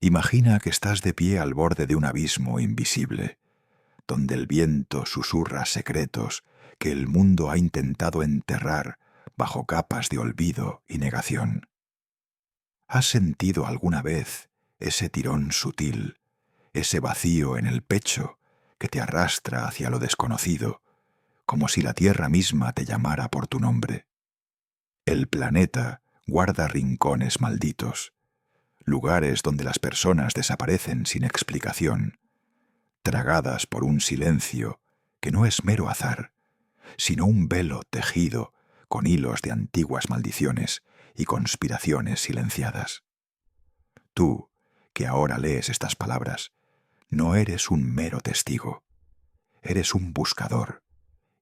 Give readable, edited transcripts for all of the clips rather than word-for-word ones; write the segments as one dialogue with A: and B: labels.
A: Imagina que estás de pie al borde de un abismo invisible, donde el viento susurra secretos que el mundo ha intentado enterrar bajo capas de olvido y negación. ¿Has sentido alguna vez ese tirón sutil, ese vacío en el pecho que te arrastra hacia lo desconocido, como si la tierra misma te llamara por tu nombre? El planeta guarda rincones malditos, lugares donde las personas desaparecen sin explicación, tragadas por un silencio que no es mero azar, sino un velo tejido con hilos de antiguas maldiciones y conspiraciones silenciadas. Tú, que ahora lees estas palabras, no eres un mero testigo, eres un buscador,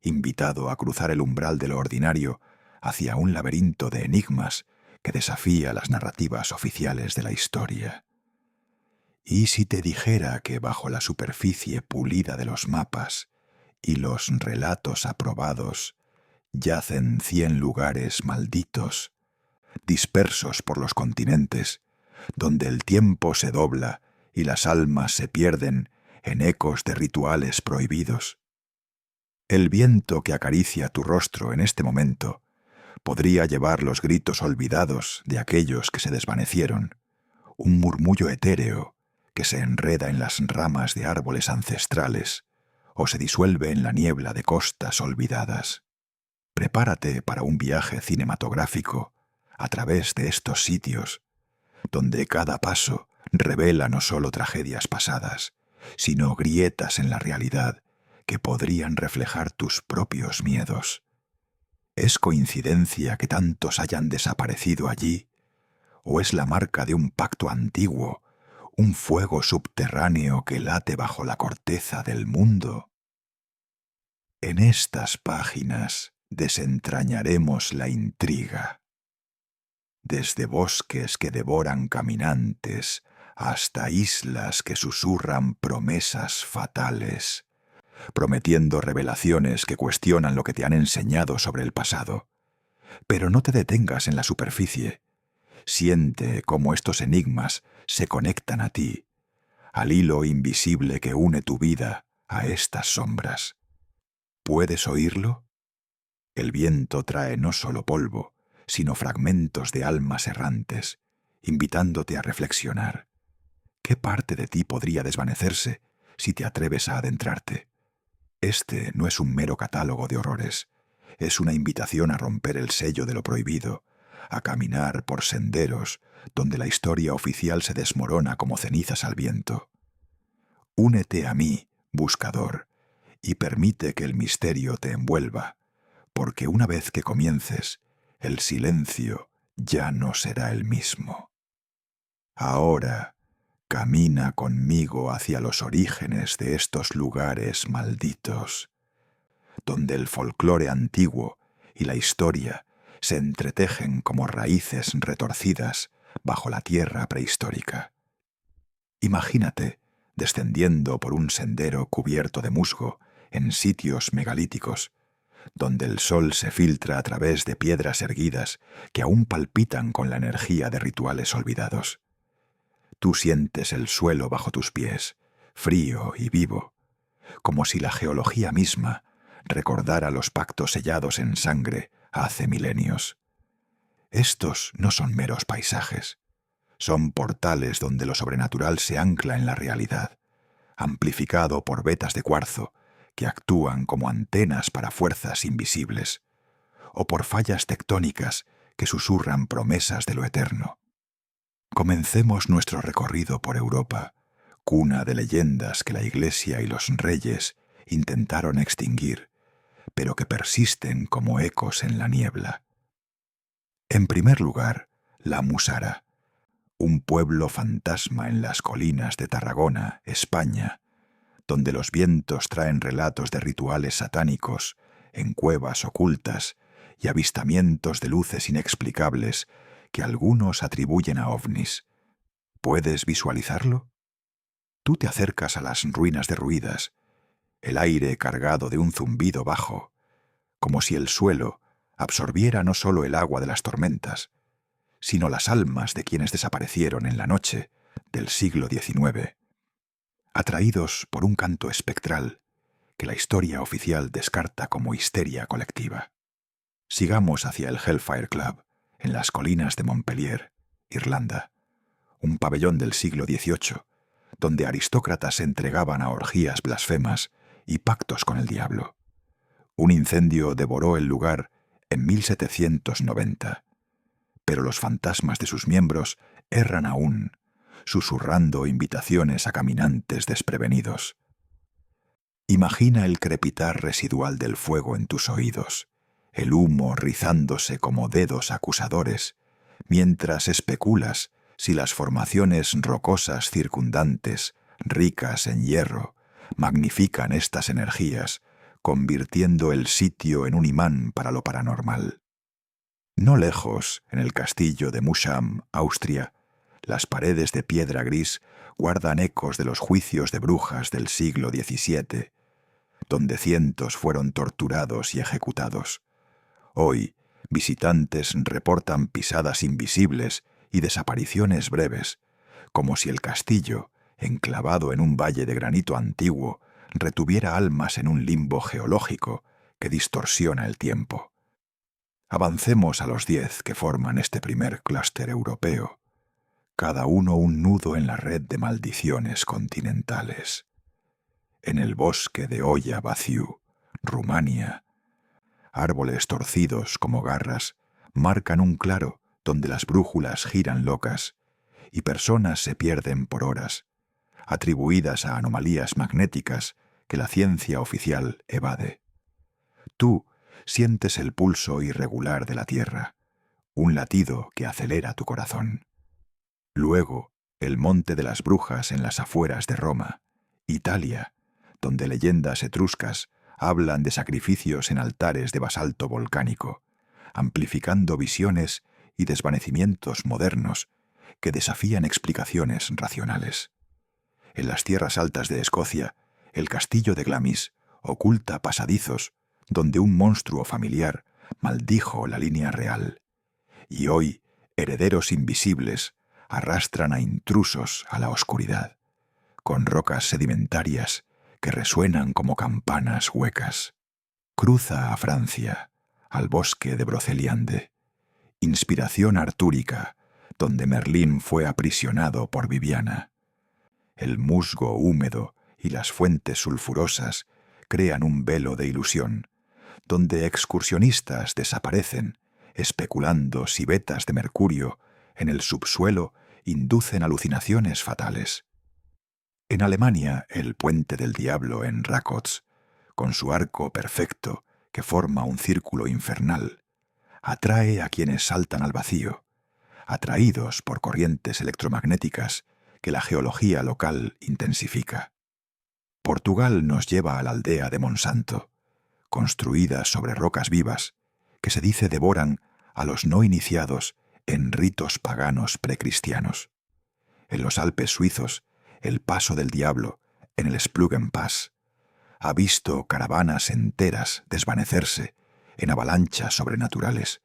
A: invitado a cruzar el umbral de lo ordinario hacia un laberinto de enigmas que desafía las narrativas oficiales de la historia. ¿Y si te dijera que bajo la superficie pulida de los mapas y los relatos aprobados yacen 100 lugares malditos, dispersos por los continentes, donde el tiempo se dobla y las almas se pierden en ecos de rituales prohibidos? El viento que acaricia tu rostro en este momento podría llevar los gritos olvidados de aquellos que se desvanecieron, un murmullo etéreo que se enreda en las ramas de árboles ancestrales o se disuelve en la niebla de costas olvidadas. Prepárate para un viaje cinematográfico a través de estos sitios, donde cada paso revela no solo tragedias pasadas, sino grietas en la realidad que podrían reflejar tus propios miedos. ¿Es coincidencia que tantos hayan desaparecido allí? ¿O es la marca de un pacto antiguo, un fuego subterráneo que late bajo la corteza del mundo? En estas páginas desentrañaremos la intriga. Desde bosques que devoran caminantes hasta islas que susurran promesas fatales, prometiendo revelaciones que cuestionan lo que te han enseñado sobre el pasado. Pero no te detengas en la superficie. Siente cómo estos enigmas se conectan a ti, al hilo invisible que une tu vida a estas sombras. ¿Puedes oírlo? El viento trae no solo polvo, sino fragmentos de almas errantes, invitándote a reflexionar. ¿Qué parte de ti podría desvanecerse si te atreves a adentrarte? Este no es un mero catálogo de horrores, es una invitación a romper el sello de lo prohibido, a caminar por senderos donde la historia oficial se desmorona como cenizas al viento. Únete a mí, buscador, y permite que el misterio te envuelva, porque una vez que comiences, el silencio ya no será el mismo. Ahora, camina conmigo hacia los orígenes de estos lugares malditos, donde el folclore antiguo y la historia se entretejen como raíces retorcidas bajo la tierra prehistórica. Imagínate descendiendo por un sendero cubierto de musgo en sitios megalíticos, donde el sol se filtra a través de piedras erguidas que aún palpitan con la energía de rituales olvidados. Tú sientes el suelo bajo tus pies, frío y vivo, como si la geología misma recordara los pactos sellados en sangre hace milenios. Estos no son meros paisajes, son portales donde lo sobrenatural se ancla en la realidad, amplificado por vetas de cuarzo que actúan como antenas para fuerzas invisibles, o por fallas tectónicas que susurran promesas de lo eterno. Comencemos nuestro recorrido por Europa, cuna de leyendas que la Iglesia y los reyes intentaron extinguir, pero que persisten como ecos en la niebla. En primer lugar, la Musara, un pueblo fantasma en las colinas de Tarragona, España, donde los vientos traen relatos de rituales satánicos en cuevas ocultas y avistamientos de luces inexplicables que algunos atribuyen a ovnis. ¿Puedes visualizarlo? Tú te acercas a las ruinas derruidas, el aire cargado de un zumbido bajo, como si el suelo absorbiera no solo el agua de las tormentas, sino las almas de quienes desaparecieron en la noche del siglo XIX, atraídos por un canto espectral que la historia oficial descarta como histeria colectiva. Sigamos hacia el Hellfire Club, en las colinas de Montpellier, Irlanda, un pabellón del siglo XVIII, donde aristócratas se entregaban a orgías blasfemas y pactos con el diablo. Un incendio devoró el lugar en 1790, pero los fantasmas de sus miembros erran aún, susurrando invitaciones a caminantes desprevenidos. Imagina el crepitar residual del fuego en tus oídos, el humo rizándose como dedos acusadores, mientras especulas si las formaciones rocosas circundantes, ricas en hierro, magnifican estas energías, convirtiendo el sitio en un imán para lo paranormal. No lejos, en el castillo de Musham, Austria, las paredes de piedra gris guardan ecos de los juicios de brujas del siglo XVII, donde cientos fueron torturados y ejecutados. Hoy, visitantes reportan pisadas invisibles y desapariciones breves, como si el castillo, enclavado en un valle de granito antiguo, retuviera almas en un limbo geológico que distorsiona el tiempo. Avancemos a los 10 que forman este primer clúster europeo, cada uno un nudo en la red de maldiciones continentales. En el bosque de Oia Baciu, Rumania, árboles torcidos como garras marcan un claro donde las brújulas giran locas y personas se pierden por horas, atribuidas a anomalías magnéticas que la ciencia oficial evade. Tú sientes el pulso irregular de la tierra, un latido que acelera tu corazón. Luego, el monte de las brujas en las afueras de Roma, Italia, donde leyendas etruscas hablan de sacrificios en altares de basalto volcánico, amplificando visiones y desvanecimientos modernos que desafían explicaciones racionales. En las tierras altas de Escocia, el castillo de Glamis oculta pasadizos donde un monstruo familiar maldijo la línea real. Y hoy, herederos invisibles arrastran a intrusos a la oscuridad, con rocas sedimentarias que resuenan como campanas huecas. Cruza a Francia, al bosque de Broceliande, inspiración artúrica, donde Merlín fue aprisionado por Viviana. El musgo húmedo y las fuentes sulfurosas crean un velo de ilusión, donde excursionistas desaparecen, especulando si vetas de mercurio en el subsuelo inducen alucinaciones fatales. En Alemania, el Puente del Diablo en Rakotz, con su arco perfecto que forma un círculo infernal, atrae a quienes saltan al vacío, atraídos por corrientes electromagnéticas que la geología local intensifica. Portugal nos lleva a la aldea de Monsanto, construida sobre rocas vivas, que se dice devoran a los no iniciados en ritos paganos precristianos. En los Alpes suizos, el paso del diablo, en el Splügenpass, ha visto caravanas enteras desvanecerse en avalanchas sobrenaturales,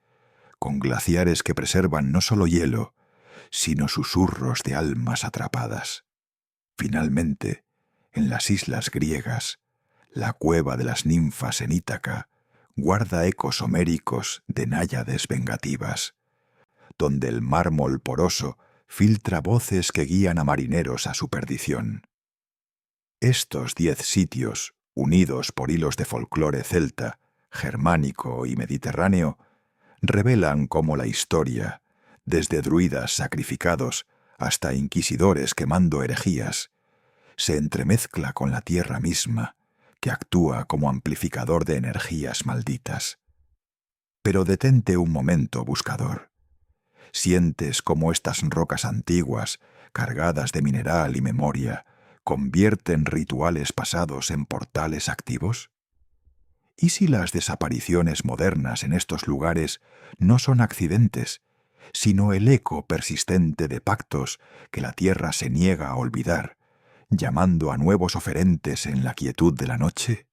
A: con glaciares que preservan no solo hielo, sino susurros de almas atrapadas. Finalmente, en las islas griegas, la cueva de las ninfas en Ítaca guarda ecos homéricos de náyades vengativas, donde el mármol poroso filtra voces que guían a marineros a su perdición. Estos 10 sitios, unidos por hilos de folclore celta, germánico y mediterráneo, revelan cómo la historia, desde druidas sacrificados hasta inquisidores quemando herejías, se entremezcla con la tierra misma, que actúa como amplificador de energías malditas. Pero detente un momento, buscador. ¿Sientes cómo estas rocas antiguas, cargadas de mineral y memoria, convierten rituales pasados en portales activos? ¿Y si las desapariciones modernas en estos lugares no son accidentes, sino el eco persistente de pactos que la tierra se niega a olvidar, llamando a nuevos oferentes en la quietud de la noche?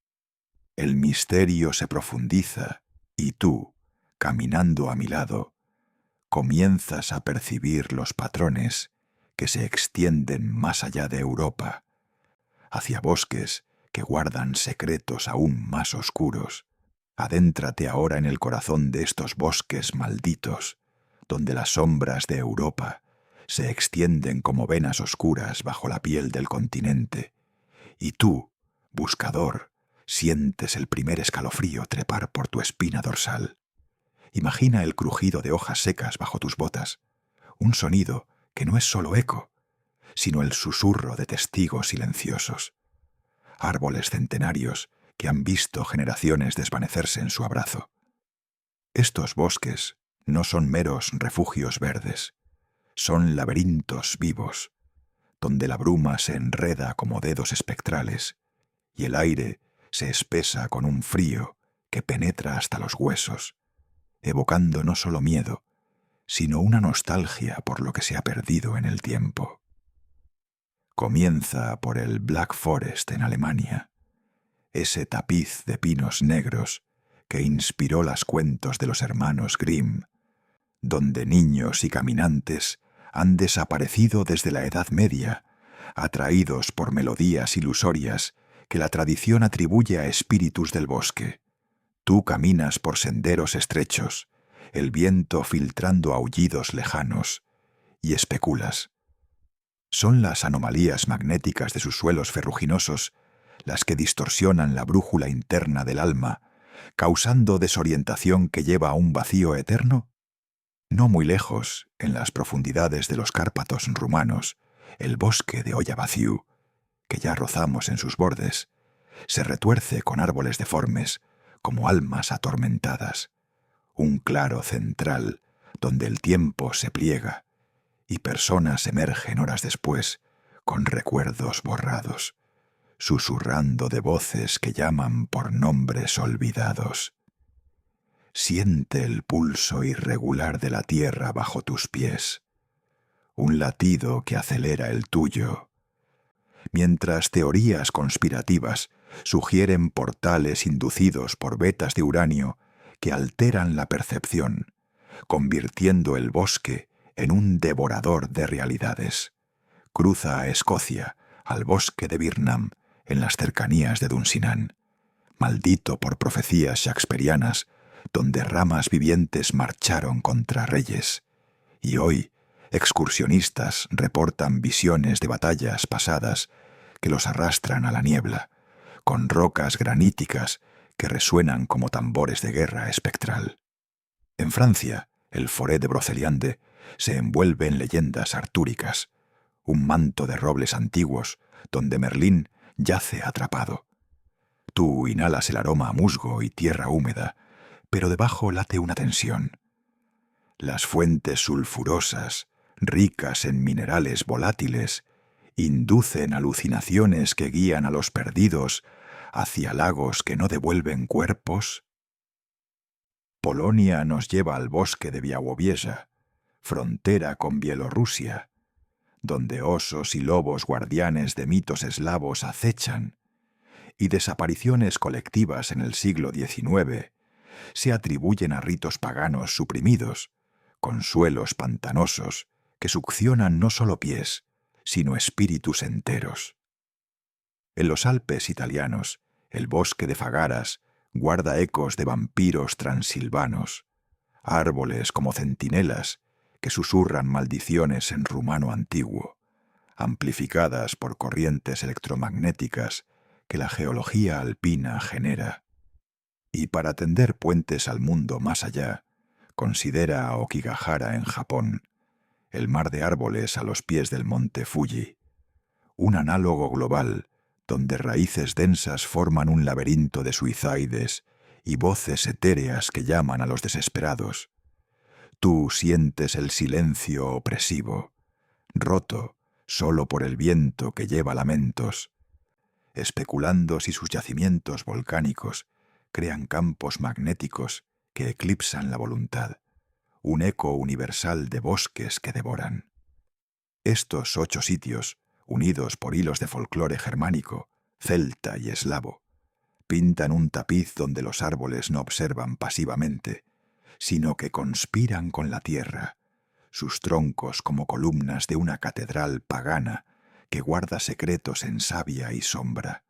A: El misterio se profundiza y tú, caminando a mi lado, comienzas a percibir los patrones que se extienden más allá de Europa, hacia bosques que guardan secretos aún más oscuros. Adéntrate ahora en el corazón de estos bosques malditos, donde las sombras de Europa se extienden como venas oscuras bajo la piel del continente, y tú, buscador, sientes el primer escalofrío trepar por tu espina dorsal. Imagina el crujido de hojas secas bajo tus botas, un sonido que no es solo eco, sino el susurro de testigos silenciosos. Árboles centenarios que han visto generaciones desvanecerse en su abrazo. Estos bosques no son meros refugios verdes, son laberintos vivos, donde la bruma se enreda como dedos espectrales y el aire se espesa con un frío que penetra hasta los huesos, evocando no solo miedo, sino una nostalgia por lo que se ha perdido en el tiempo. Comienza por el Black Forest en Alemania, ese tapiz de pinos negros que inspiró los cuentos de los hermanos Grimm, donde niños y caminantes han desaparecido desde la Edad Media, atraídos por melodías ilusorias que la tradición atribuye a espíritus del bosque. Tú caminas por senderos estrechos, el viento filtrando aullidos lejanos, y especulas. Son las anomalías magnéticas de sus suelos ferruginosos las que distorsionan la brújula interna del alma, causando desorientación que lleva a un vacío eterno. No muy lejos, en las profundidades de los Cárpatos rumanos, el bosque de Oyavaciu, que ya rozamos en sus bordes, se retuerce con árboles deformes, como almas atormentadas. Un claro central, donde el tiempo se pliega, y personas emergen horas después, con recuerdos borrados, susurrando de voces que llaman por nombres olvidados. Siente el pulso irregular de la tierra bajo tus pies, un latido que acelera el tuyo, mientras teorías conspirativas sugieren portales inducidos por vetas de uranio que alteran la percepción, convirtiendo el bosque en un devorador de realidades. Cruza a Escocia, al bosque de Birnam, en las cercanías de Dunsinane, maldito por profecías shakespearianas, donde ramas vivientes marcharon contra reyes, y hoy excursionistas reportan visiones de batallas pasadas que los arrastran a la niebla, con rocas graníticas que resuenan como tambores de guerra espectral. En Francia, el Forêt de Broceliande se envuelve en leyendas artúricas, un manto de robles antiguos donde Merlín yace atrapado. Tú inhalas el aroma a musgo y tierra húmeda, pero debajo late una tensión. Las fuentes sulfurosas, ricas en minerales volátiles, inducen alucinaciones que guían a los perdidos hacia lagos que no devuelven cuerpos. Polonia nos lleva al bosque de Białowieża, frontera con Bielorrusia, donde osos y lobos guardianes de mitos eslavos acechan, y desapariciones colectivas en el siglo XIX se atribuyen a ritos paganos suprimidos, con suelos pantanosos que succionan no solo pies, sino espíritus enteros. En los Alpes italianos, el bosque de Fagaras guarda ecos de vampiros transilvanos, árboles como centinelas que susurran maldiciones en rumano antiguo, amplificadas por corrientes electromagnéticas que la geología alpina genera. Y para tender puentes al mundo más allá, considera a Okigahara en Japón, el mar de árboles a los pies del monte Fuji, un análogo global donde raíces densas forman un laberinto de suizoides y voces etéreas que llaman a los desesperados. Tú sientes el silencio opresivo, roto solo por el viento que lleva lamentos, especulando si sus yacimientos volcánicos crean campos magnéticos que eclipsan la voluntad, un eco universal de bosques que devoran. Estos 8 sitios, unidos por hilos de folclore germánico, celta y eslavo, pintan un tapiz donde los árboles no observan pasivamente, sino que conspiran con la tierra, sus troncos como columnas de una catedral pagana que guarda secretos en savia y sombra.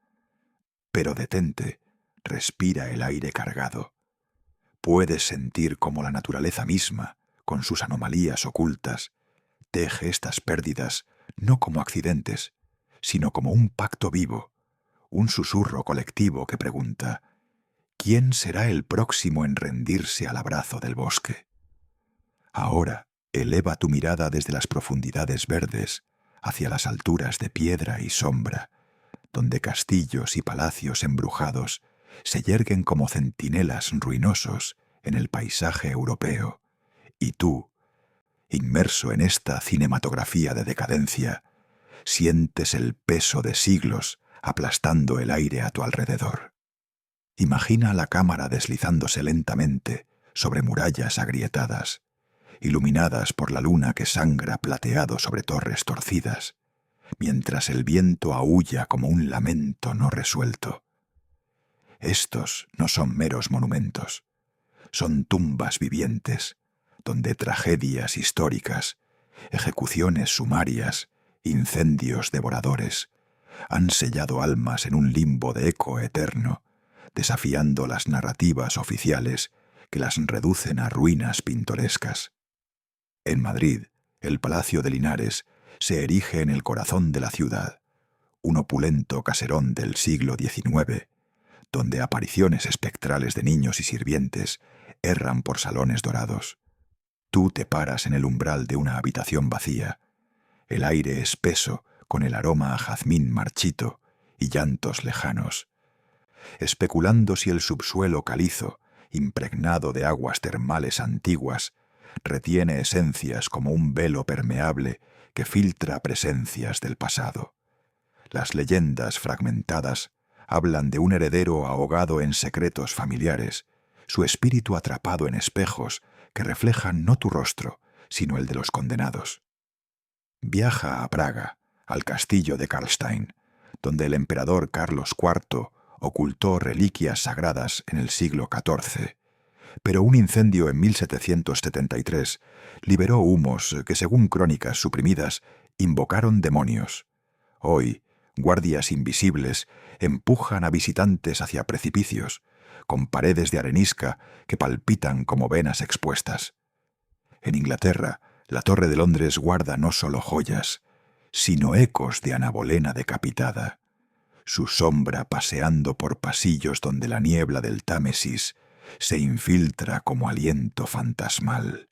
A: Pero detente, respira el aire cargado. Puedes sentir cómo la naturaleza misma, con sus anomalías ocultas, teje estas pérdidas no como accidentes, sino como un pacto vivo, un susurro colectivo que pregunta: ¿quién será el próximo en rendirse al abrazo del bosque? Ahora, eleva tu mirada desde las profundidades verdes hacia las alturas de piedra y sombra, donde castillos y palacios embrujados se yerguen como centinelas ruinosos en el paisaje europeo, y tú, inmerso en esta cinematografía de decadencia, sientes el peso de siglos aplastando el aire a tu alrededor. Imagina la cámara deslizándose lentamente sobre murallas agrietadas, iluminadas por la luna que sangra plateado sobre torres torcidas, mientras el viento aúlla como un lamento no resuelto. Estos no son meros monumentos, son tumbas vivientes, donde tragedias históricas, ejecuciones sumarias, incendios devoradores, han sellado almas en un limbo de eco eterno, desafiando las narrativas oficiales que las reducen a ruinas pintorescas. En Madrid, el Palacio de Linares se erige en el corazón de la ciudad, un opulento caserón del siglo XIX, donde apariciones espectrales de niños y sirvientes erran por salones dorados. Tú te paras en el umbral de una habitación vacía, el aire espeso con el aroma a jazmín marchito y llantos lejanos, especulando si el subsuelo calizo, impregnado de aguas termales antiguas, retiene esencias como un velo permeable que filtra presencias del pasado. Las leyendas fragmentadas hablan de un heredero ahogado en secretos familiares, su espíritu atrapado en espejos que reflejan no tu rostro, sino el de los condenados. Viaja a Praga, al castillo de Karlstein, donde el emperador Carlos IV ocultó reliquias sagradas en el siglo XIV, pero un incendio en 1773 liberó humos que, según crónicas suprimidas, invocaron demonios. Hoy, guardias invisibles empujan a visitantes hacia precipicios, con paredes de arenisca que palpitan como venas expuestas. En Inglaterra, la Torre de Londres guarda no solo joyas, sino ecos de Ana Bolena decapitada, su sombra paseando por pasillos donde la niebla del Támesis se infiltra como aliento fantasmal.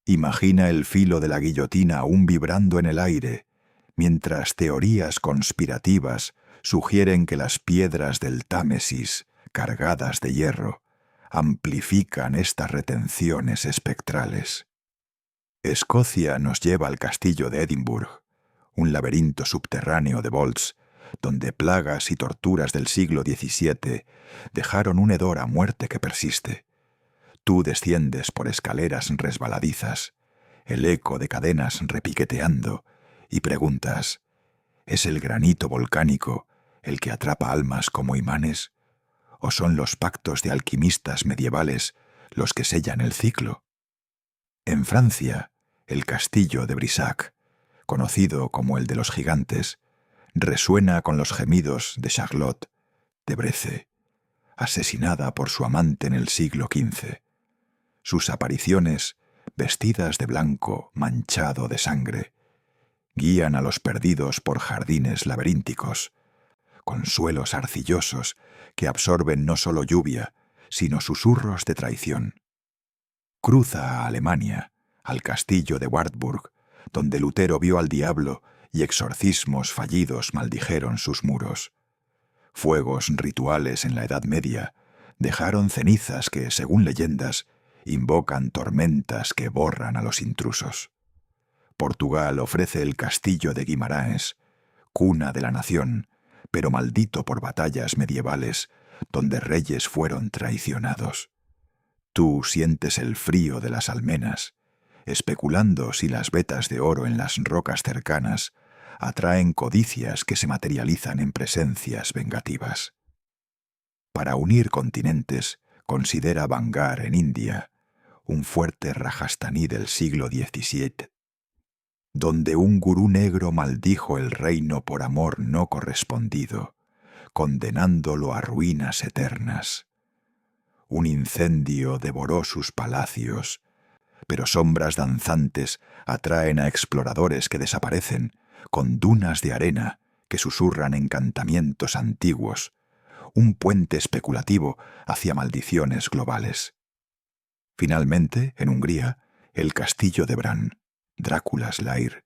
A: Imagina el filo de la guillotina aún vibrando en el aire, mientras teorías conspirativas sugieren que las piedras del Támesis, cargadas de hierro, amplifican estas retenciones espectrales. Escocia nos lleva al castillo de Edimburgo, un laberinto subterráneo de volts, donde plagas y torturas del siglo XVII dejaron un hedor a muerte que persiste. Tú desciendes por escaleras resbaladizas, el eco de cadenas repiqueteando, y preguntas: ¿es el granito volcánico el que atrapa almas como imanes? ¿O son los pactos de alquimistas medievales los que sellan el ciclo? En Francia, el castillo de Brissac, conocido como el de los gigantes, resuena con los gemidos de Charlotte de Breze, asesinada por su amante en el siglo XV. Sus apariciones, vestidas de blanco manchado de sangre, guían a los perdidos por jardines laberínticos, con suelos arcillosos que absorben no solo lluvia, sino susurros de traición. Cruza a Alemania, al castillo de Wartburg, donde Lutero vio al diablo y exorcismos fallidos maldijeron sus muros. Fuegos rituales en la Edad Media dejaron cenizas que, según leyendas, invocan tormentas que borran a los intrusos. Portugal ofrece el castillo de Guimarães, cuna de la nación, pero maldito por batallas medievales, donde reyes fueron traicionados. Tú sientes el frío de las almenas, especulando si las vetas de oro en las rocas cercanas atraen codicias que se materializan en presencias vengativas. Para unir continentes, considera Bangar en India, un fuerte Rajastaní del siglo XVII, donde un gurú negro maldijo el reino por amor no correspondido, condenándolo a ruinas eternas. Un incendio devoró sus palacios, pero sombras danzantes atraen a exploradores que desaparecen, con dunas de arena que susurran encantamientos antiguos, un puente especulativo hacia maldiciones globales. Finalmente, en Hungría, el castillo de Bran, Drácula's Lair,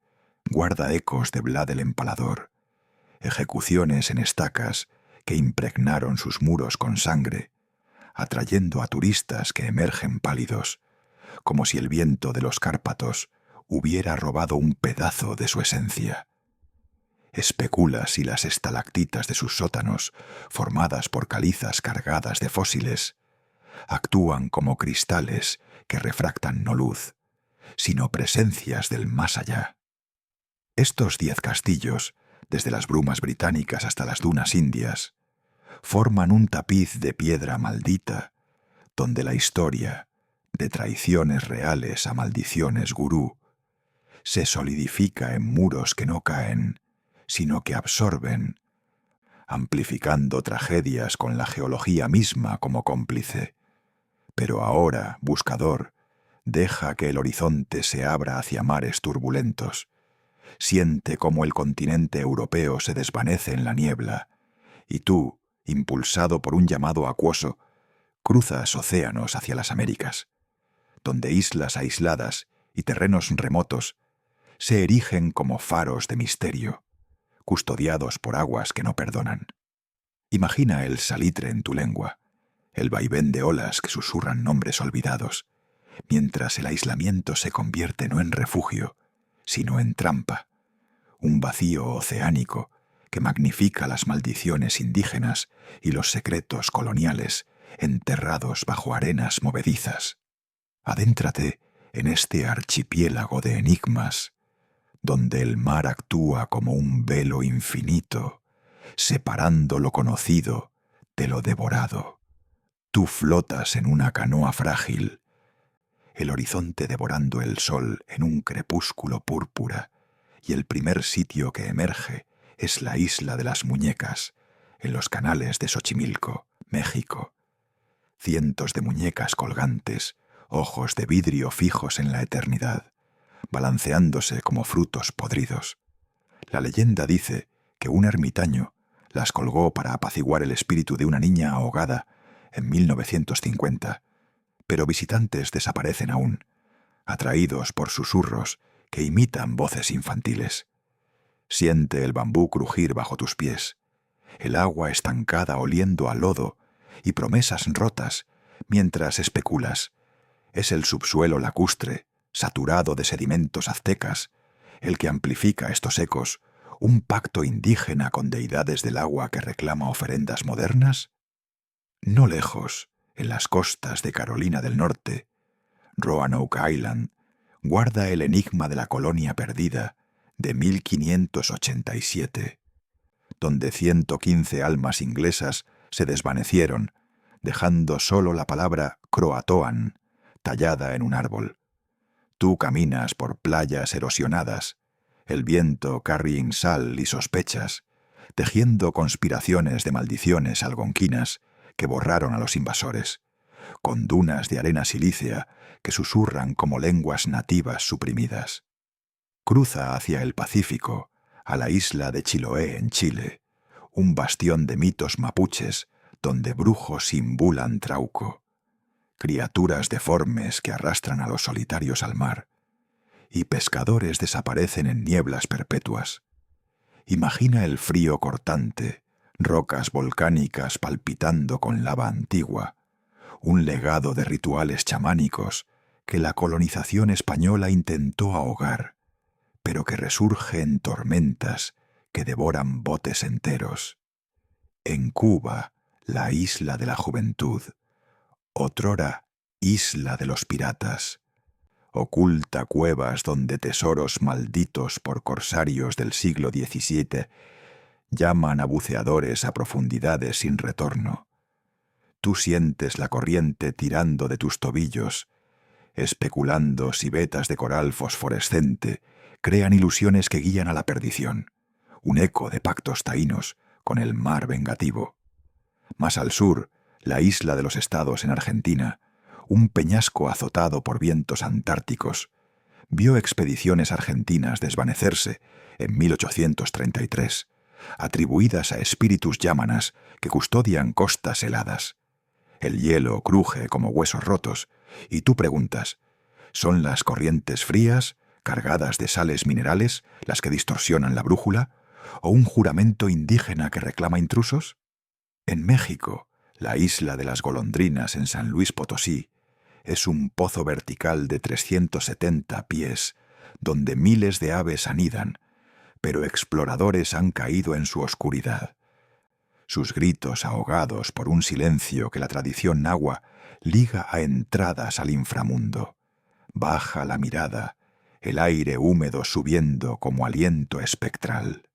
A: guarda ecos de Vlad el Empalador, ejecuciones en estacas que impregnaron sus muros con sangre, atrayendo a turistas que emergen pálidos, como si el viento de los Cárpatos hubiera robado un pedazo de su esencia. Especula si las estalactitas de sus sótanos, formadas por calizas cargadas de fósiles, actúan como cristales que refractan no luz, sino presencias del más allá. Estos 10 castillos, desde las brumas británicas hasta las dunas indias, forman un tapiz de piedra maldita, donde la historia, de traiciones reales a maldiciones gurú, se solidifica en muros que no caen, sino que absorben, amplificando tragedias con la geología misma como cómplice. Pero ahora, buscador, deja que el horizonte se abra hacia mares turbulentos. Siente cómo el continente europeo se desvanece en la niebla, y tú, impulsado por un llamado acuoso, cruzas océanos hacia las Américas, donde islas aisladas y terrenos remotos se erigen como faros de misterio, custodiados por aguas que no perdonan. Imagina el salitre en tu lengua, el vaivén de olas que susurran nombres olvidados, mientras el aislamiento se convierte no en refugio, sino en trampa, un vacío oceánico que magnifica las maldiciones indígenas y los secretos coloniales enterrados bajo arenas movedizas. Adéntrate en este archipiélago de enigmas, donde el mar actúa como un velo infinito, separando lo conocido de lo devorado. Tú flotas en una canoa frágil, el horizonte devorando el sol en un crepúsculo púrpura, y el primer sitio que emerge es la isla de las muñecas, en los canales de Xochimilco, México. Cientos de muñecas colgantes, ojos de vidrio fijos en la eternidad, balanceándose como frutos podridos. La leyenda dice que un ermitaño las colgó para apaciguar el espíritu de una niña ahogada en 1950, pero visitantes desaparecen aún, atraídos por susurros que imitan voces infantiles. Siente el bambú crujir bajo tus pies, el agua estancada oliendo a lodo y promesas rotas mientras especulas. Es el subsuelo lacustre, saturado de sedimentos aztecas, el que amplifica estos ecos, un pacto indígena con deidades del agua que reclama ofrendas modernas. No lejos, en las costas de Carolina del Norte, Roanoke Island guarda el enigma de la colonia perdida de 1587, donde 115 almas inglesas se desvanecieron, dejando solo la palabra Croatoan tallada en un árbol. Tú caminas por playas erosionadas, el viento carrying sal y sospechas, tejiendo conspiraciones de maldiciones algonquinas que borraron a los invasores, con dunas de arena silícea que susurran como lenguas nativas suprimidas. Cruza hacia el Pacífico, a la isla de Chiloé en Chile, un bastión de mitos mapuches donde brujos imbulan trauco, criaturas deformes que arrastran a los solitarios al mar, y pescadores desaparecen en nieblas perpetuas. Imagina el frío cortante, rocas volcánicas palpitando con lava antigua, un legado de rituales chamánicos que la colonización española intentó ahogar, pero que resurge en tormentas que devoran botes enteros. En Cuba, la isla de la juventud, otrora isla de los piratas, oculta cuevas donde tesoros malditos por corsarios del siglo XVII llaman a buceadores a profundidades sin retorno. Tú sientes la corriente tirando de tus tobillos, especulando si vetas de coral fosforescente crean ilusiones que guían a la perdición, un eco de pactos taínos con el mar vengativo. Más al sur, la isla de los Estados en Argentina, un peñasco azotado por vientos antárticos, vio expediciones argentinas desvanecerse en 1833, atribuidas a espíritus yámanas que custodian costas heladas. El hielo cruje como huesos rotos, y tú preguntas, ¿son las corrientes frías, cargadas de sales minerales, las que distorsionan la brújula, o un juramento indígena que reclama intrusos? En México, la isla de las golondrinas en San Luis Potosí, es un pozo vertical de 370 pies, donde miles de aves anidan, pero exploradores han caído en su oscuridad. Sus gritos ahogados por un silencio que la tradición nahua liga a entradas al inframundo. Baja la mirada, el aire húmedo subiendo como aliento espectral.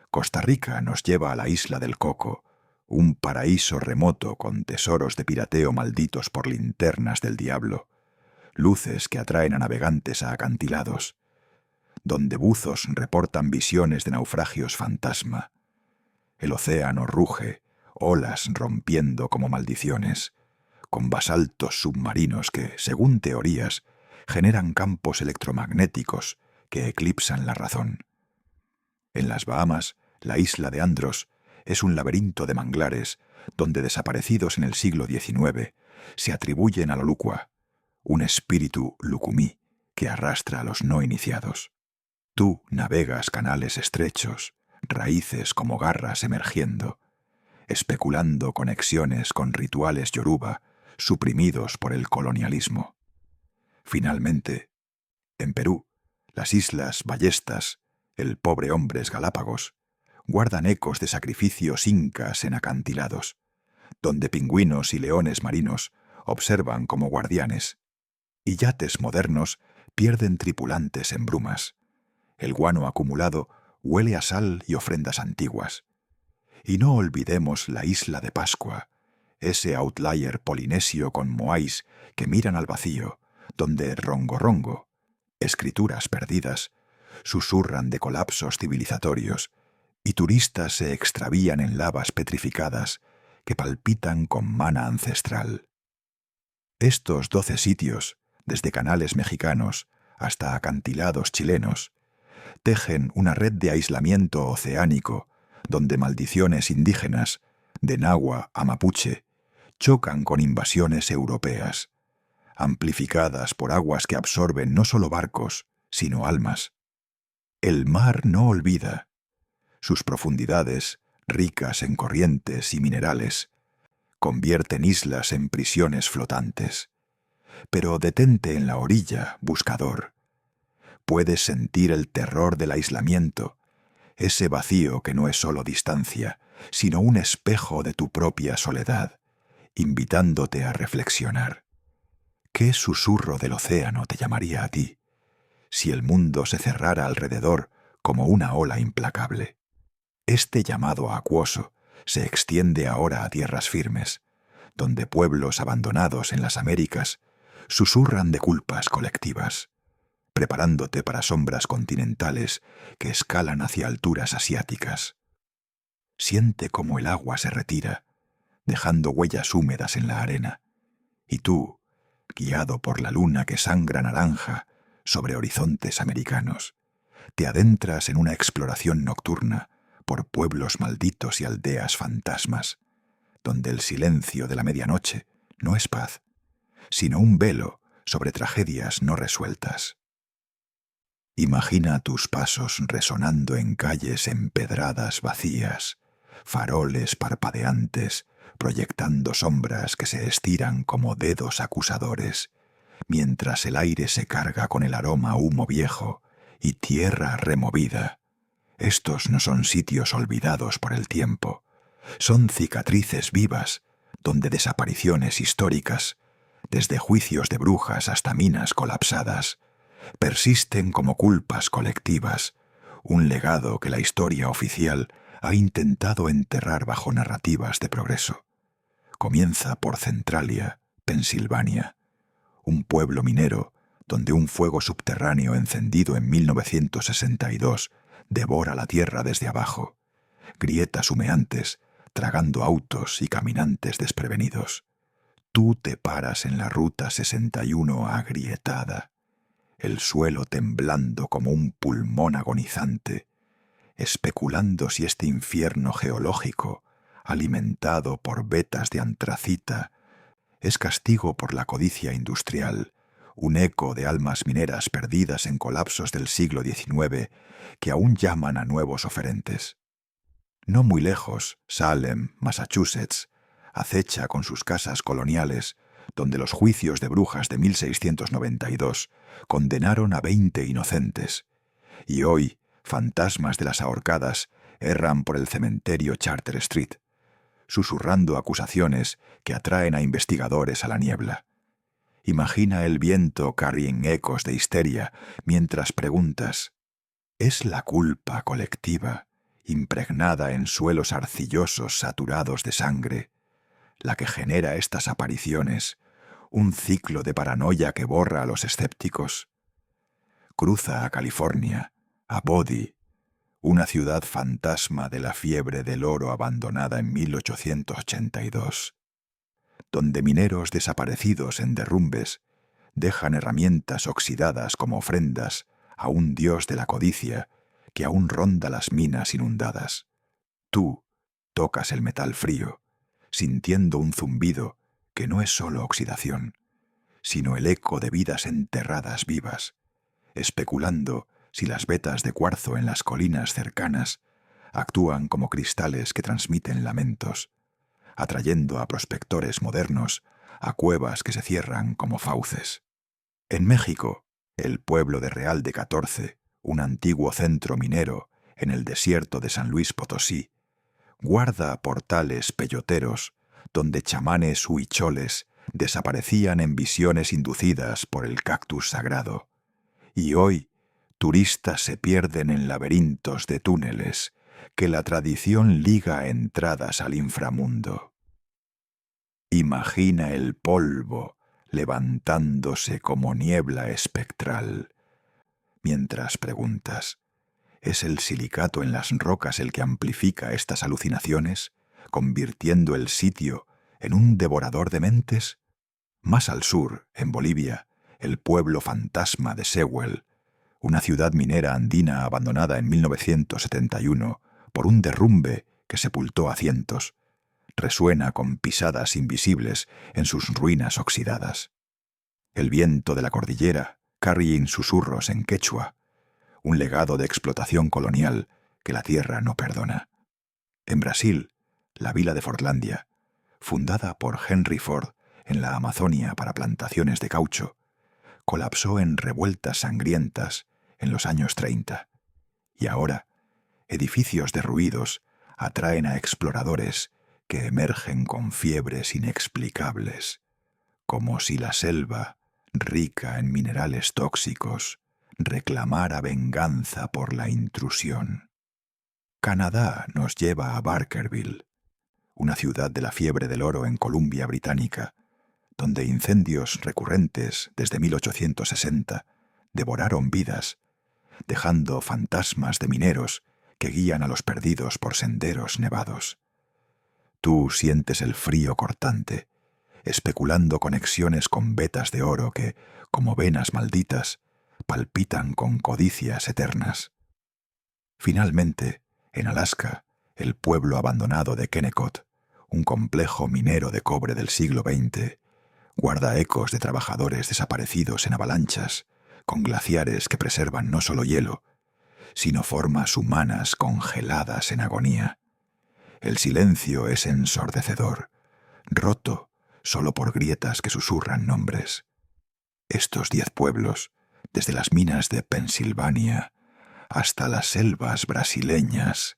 A: Costa Rica nos lleva a la isla del Coco, un paraíso remoto con tesoros de pirateo malditos por linternas del diablo, luces que atraen a navegantes a acantilados, donde buzos reportan visiones de naufragios fantasma. El océano ruge, olas rompiendo como maldiciones, con basaltos submarinos que, según teorías, generan campos electromagnéticos que eclipsan la razón. En las Bahamas, la isla de Andros es un laberinto de manglares donde desaparecidos en el siglo XIX se atribuyen a Lolukua, un espíritu lucumí que arrastra a los no iniciados. Tú navegas canales estrechos, raíces como garras emergiendo, especulando conexiones con rituales yoruba suprimidos por el colonialismo. Finalmente, en Perú, las islas Ballestas, el pobre hombres Galápagos, guardan ecos de sacrificios incas en acantilados, donde pingüinos y leones marinos observan como guardianes, y yates modernos pierden tripulantes en brumas. El guano acumulado huele a sal y ofrendas antiguas. Y no olvidemos la isla de Pascua, ese outlier polinesio con moáis que miran al vacío, donde rongo-rongo, escrituras perdidas, susurran de colapsos civilizatorios, y turistas se extravían en lavas petrificadas que palpitan con mana ancestral. Estos 12 sitios, desde canales mexicanos hasta acantilados chilenos, tejen una red de aislamiento oceánico donde maldiciones indígenas, de nahua a mapuche, chocan con invasiones europeas, amplificadas por aguas que absorben no solo barcos, sino almas. El mar no olvida. Sus profundidades, ricas en corrientes y minerales, convierten islas en prisiones flotantes. Pero detente en la orilla, buscador. Puedes sentir el terror del aislamiento, ese vacío que no es solo distancia, sino un espejo de tu propia soledad, invitándote a reflexionar. ¿Qué susurro del océano te llamaría a ti, si el mundo se cerrara alrededor como una ola implacable? Este llamado acuoso se extiende ahora a tierras firmes, donde pueblos abandonados en las Américas susurran de culpas colectivas, preparándote para sombras continentales que escalan hacia alturas asiáticas. Siente cómo el agua se retira, dejando huellas húmedas en la arena, y tú, guiado por la luna que sangra naranja sobre horizontes americanos, te adentras en una exploración nocturna por pueblos malditos y aldeas fantasmas, donde el silencio de la medianoche no es paz, sino un velo sobre tragedias no resueltas. Imagina tus pasos resonando en calles empedradas vacías, faroles parpadeantes, proyectando sombras que se estiran como dedos acusadores, mientras el aire se carga con el aroma a humo viejo y tierra removida. Estos no son sitios olvidados por el tiempo, son cicatrices vivas, donde desapariciones históricas, desde juicios de brujas hasta minas colapsadas, persisten como culpas colectivas, un legado que la historia oficial ha intentado enterrar bajo narrativas de progreso. Comienza por Centralia, Pensilvania, un pueblo minero donde un fuego subterráneo encendido en 1962 devora la tierra desde abajo, grietas humeantes, tragando autos y caminantes desprevenidos. Tú te paras en la ruta 61 agrietada, el suelo temblando como un pulmón agonizante, especulando si este infierno geológico, alimentado por vetas de antracita, es castigo por la codicia industrial, un eco de almas mineras perdidas en colapsos del siglo XIX que aún llaman a nuevos oferentes. No muy lejos, Salem, Massachusetts, acecha con sus casas coloniales, donde los juicios de brujas de 1692 condenaron a 20 inocentes, y hoy fantasmas de las ahorcadas erran por el cementerio Charter Street, susurrando acusaciones que atraen a investigadores a la niebla. Imagina el viento carrying ecos de histeria mientras preguntas: ¿es la culpa colectiva, impregnada en suelos arcillosos saturados de sangre, la que genera estas apariciones, un ciclo de paranoia que borra a los escépticos? Cruza a California, a Bodie, una ciudad fantasma de la fiebre del oro abandonada en 1882, donde mineros desaparecidos en derrumbes dejan herramientas oxidadas como ofrendas a un dios de la codicia que aún ronda las minas inundadas. Tú tocas el metal frío, sintiendo un zumbido que no es solo oxidación, sino el eco de vidas enterradas vivas, especulando si las vetas de cuarzo en las colinas cercanas actúan como cristales que transmiten lamentos, atrayendo a prospectores modernos a cuevas que se cierran como fauces. En México, el pueblo de Real de 14, un antiguo centro minero en el desierto de San Luis Potosí, guarda portales peyoteros donde chamanes huicholes desaparecían en visiones inducidas por el cactus sagrado. Y hoy, turistas se pierden en laberintos de túneles que la tradición liga a entradas al inframundo. Imagina el polvo levantándose como niebla espectral, mientras preguntas: ¿es el silicato en las rocas el que amplifica estas alucinaciones, convirtiendo el sitio en un devorador de mentes? Más al sur, en Bolivia, el pueblo fantasma de Sewell, una ciudad minera andina abandonada en 1971 por un derrumbe que sepultó a cientos, resuena con pisadas invisibles en sus ruinas oxidadas. El viento de la cordillera carrying susurros en quechua, un legado de explotación colonial que la tierra no perdona. En Brasil, la vila de Fordlandia, fundada por Henry Ford en la Amazonia para plantaciones de caucho, colapsó en revueltas sangrientas en los años 30, y ahora edificios derruidos atraen a exploradores que emergen con fiebres inexplicables, como si la selva, rica en minerales tóxicos, reclamara venganza por la intrusión. Canadá nos lleva a Barkerville, una ciudad de la fiebre del oro en Columbia Británica, donde incendios recurrentes desde 1860 devoraron vidas, dejando fantasmas de mineros que guían a los perdidos por senderos nevados. Tú sientes el frío cortante, especulando conexiones con vetas de oro que, como venas malditas, palpitan con codicias eternas. Finalmente, en Alaska, el pueblo abandonado de Kennecott, un complejo minero de cobre del siglo XX, guarda ecos de trabajadores desaparecidos en avalanchas, con glaciares que preservan no solo hielo, sino formas humanas congeladas en agonía. El silencio es ensordecedor, roto solo por grietas que susurran nombres. Estos 10 pueblos, desde las minas de Pensilvania hasta las selvas brasileñas,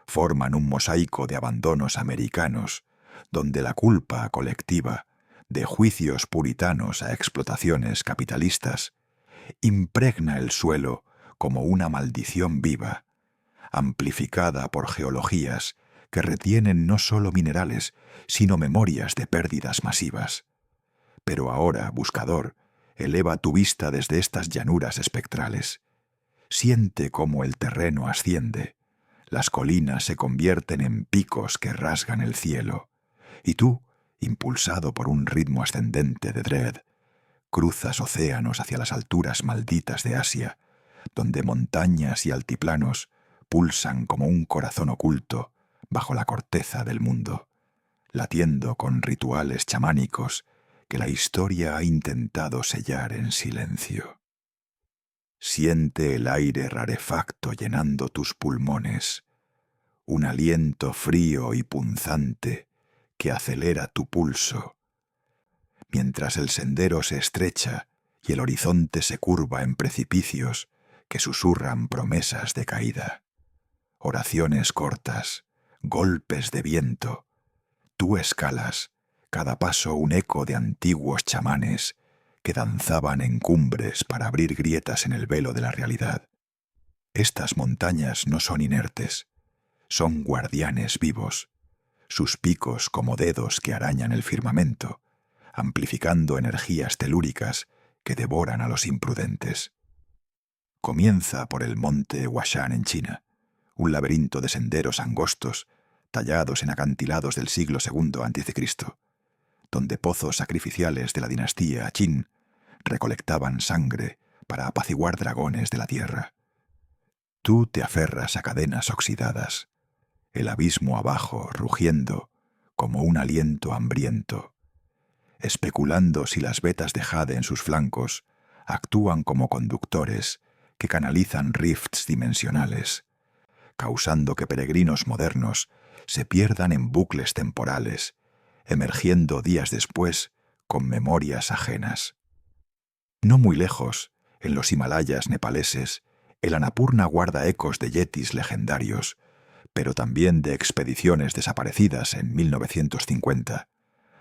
A: forman un mosaico de abandonos americanos donde la culpa colectiva, de juicios puritanos a explotaciones capitalistas, impregna el suelo como una maldición viva, amplificada por geologías que retienen no solo minerales, sino memorias de pérdidas masivas. Pero ahora, buscador, eleva tu vista desde estas llanuras espectrales. Siente cómo el terreno asciende, las colinas se convierten en picos que rasgan el cielo, y tú, impulsado por un ritmo ascendente de Dread, cruzas océanos hacia las alturas malditas de Asia, donde montañas y altiplanos pulsan como un corazón oculto bajo la corteza del mundo, latiendo con rituales chamánicos que la historia ha intentado sellar en silencio. Siente el aire rarefacto llenando tus pulmones, un aliento frío y punzante que acelera tu pulso, mientras el sendero se estrecha y el horizonte se curva en precipicios que susurran promesas de caída. Oraciones cortas, golpes de viento. Tú escalas, cada paso un eco de antiguos chamanes que danzaban en cumbres para abrir grietas en el velo de la realidad. Estas montañas no son inertes, son guardianes vivos, sus picos como dedos que arañan el firmamento, amplificando energías telúricas que devoran a los imprudentes. Comienza por el monte Huashan en China, un laberinto de senderos angostos tallados en acantilados del siglo II a.C., donde pozos sacrificiales de la dinastía Qin recolectaban sangre para apaciguar dragones de la tierra. Tú te aferras a cadenas oxidadas, el abismo abajo rugiendo como un aliento hambriento, especulando si las vetas de jade en sus flancos actúan como conductores que canalizan rifts dimensionales, causando que peregrinos modernos se pierdan en bucles temporales, emergiendo días después con memorias ajenas. No muy lejos, en los Himalayas nepaleses, el Annapurna guarda ecos de yetis legendarios, pero también de expediciones desaparecidas en 1950,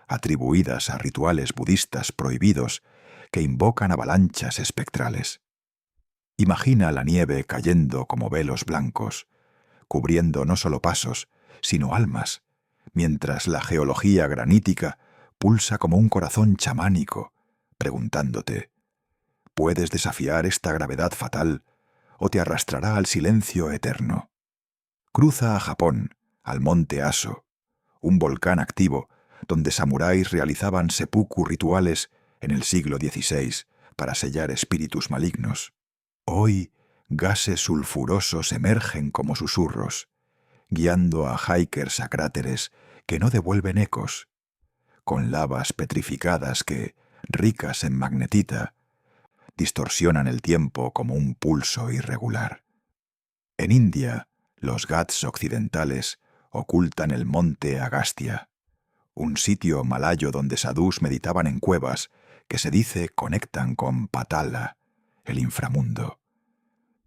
A: atribuidas a rituales budistas prohibidos que invocan avalanchas espectrales. Imagina la nieve cayendo como velos blancos, cubriendo no solo pasos, sino almas, mientras la geología granítica pulsa como un corazón chamánico, preguntándote, ¿puedes desafiar esta gravedad fatal o te arrastrará al silencio eterno? Cruza a Japón, al monte Aso, un volcán activo donde samuráis realizaban seppuku rituales en el siglo XVI para sellar espíritus malignos. Hoy, gases sulfurosos emergen como susurros, guiando a hikers a cráteres que no devuelven ecos, con lavas petrificadas que, ricas en magnetita, distorsionan el tiempo como un pulso irregular. En India, los Ghats occidentales ocultan el monte Agastya, un sitio malayo donde sadhus meditaban en cuevas que se dice conectan con Patala, el inframundo.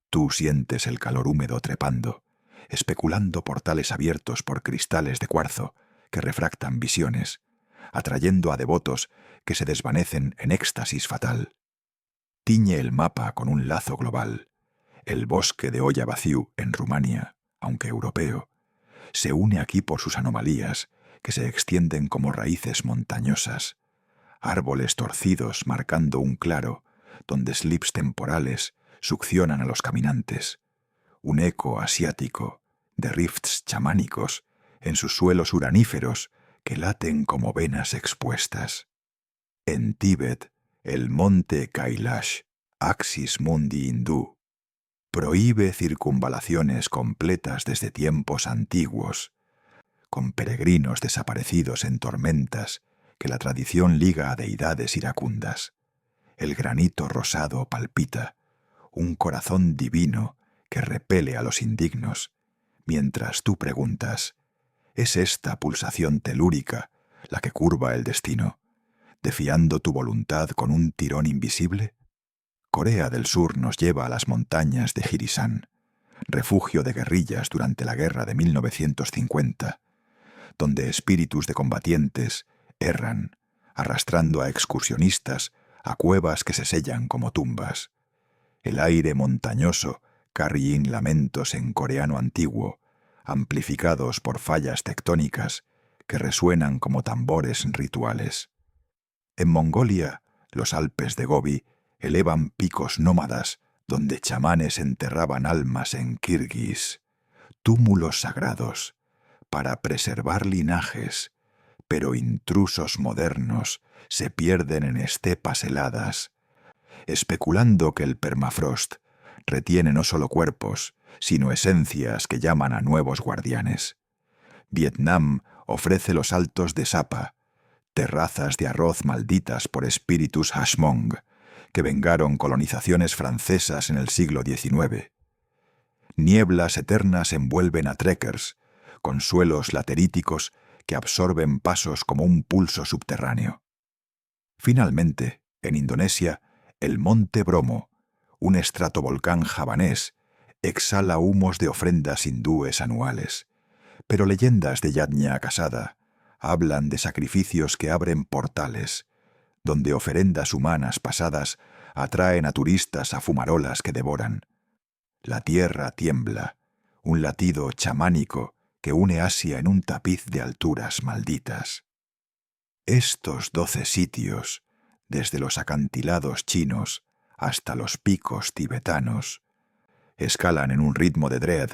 A: Tú sientes el calor húmedo trepando, especulando portales abiertos por cristales de cuarzo que refractan visiones, atrayendo a devotos que se desvanecen en éxtasis fatal. Tiñe el mapa con un lazo global. El bosque de Oyavaciu, en Rumania, aunque europeo, se une aquí por sus anomalías, que se extienden como raíces montañosas, árboles torcidos marcando un claro, donde slips temporales succionan a los caminantes, un eco asiático de rifts chamánicos en sus suelos uraníferos que laten como venas expuestas. En Tíbet, el monte Kailash, Axis Mundi hindú, prohíbe circunvalaciones completas desde tiempos antiguos, con peregrinos desaparecidos en tormentas que la tradición liga a deidades iracundas. El granito rosado palpita, un corazón divino que repele a los indignos, mientras tú preguntas, ¿es esta pulsación telúrica la que curva el destino, defiando tu voluntad con un tirón invisible? Corea del Sur nos lleva a las montañas de Jirisan, refugio de guerrillas durante la guerra de 1950, donde espíritus de combatientes erran, arrastrando a excursionistas a cuevas que se sellan como tumbas. El aire montañoso carryin lamentos en coreano antiguo, amplificados por fallas tectónicas que resuenan como tambores rituales. En Mongolia, los Alpes de Gobi elevan picos nómadas donde chamanes enterraban almas en kirguís, túmulos sagrados, para preservar linajes, pero intrusos modernos se pierden en estepas heladas, especulando que el permafrost retiene no solo cuerpos, sino esencias que llaman a nuevos guardianes. Vietnam ofrece los altos de Sapa, terrazas de arroz malditas por espíritus Hashmong, que vengaron colonizaciones francesas en el siglo XIX. Nieblas eternas envuelven a trekkers, con suelos lateríticos que absorben pasos como un pulso subterráneo. Finalmente, en Indonesia, el Monte Bromo, un estratovolcán javanés, exhala humos de ofrendas hindúes anuales, pero leyendas de Yajna Casada hablan de sacrificios que abren portales, donde ofrendas humanas pasadas atraen a turistas a fumarolas que devoran. La tierra tiembla, un latido chamánico que une Asia en un tapiz de alturas malditas. Estos 12 sitios, desde los acantilados chinos hasta los picos tibetanos, escalan en un ritmo de dread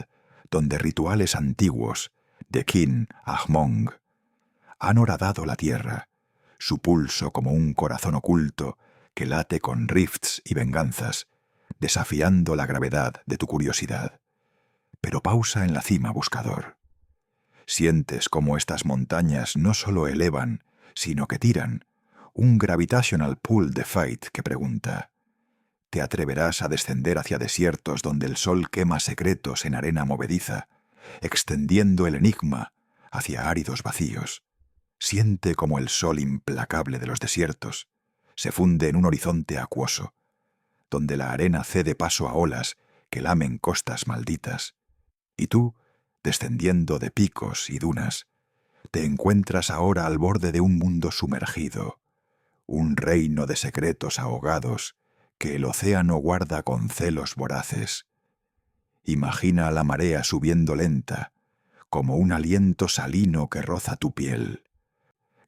A: donde rituales antiguos de Kin Ahmong han horadado la tierra, su pulso como un corazón oculto que late con rifts y venganzas, desafiando la gravedad de tu curiosidad. Pero pausa en la cima, buscador. Sientes cómo estas montañas no solo elevan, sino que tiran, un gravitational pull de Fate que pregunta: ¿te atreverás a descender hacia desiertos donde el sol quema secretos en arena movediza, extendiendo el enigma hacia áridos vacíos? Siente como el sol implacable de los desiertos se funde en un horizonte acuoso, donde la arena cede paso a olas que lamen costas malditas, y tú, descendiendo de picos y dunas, te encuentras ahora al borde de un mundo sumergido, un reino de secretos ahogados que el océano guarda con celos voraces. Imagina a la marea subiendo lenta, como un aliento salino que roza tu piel,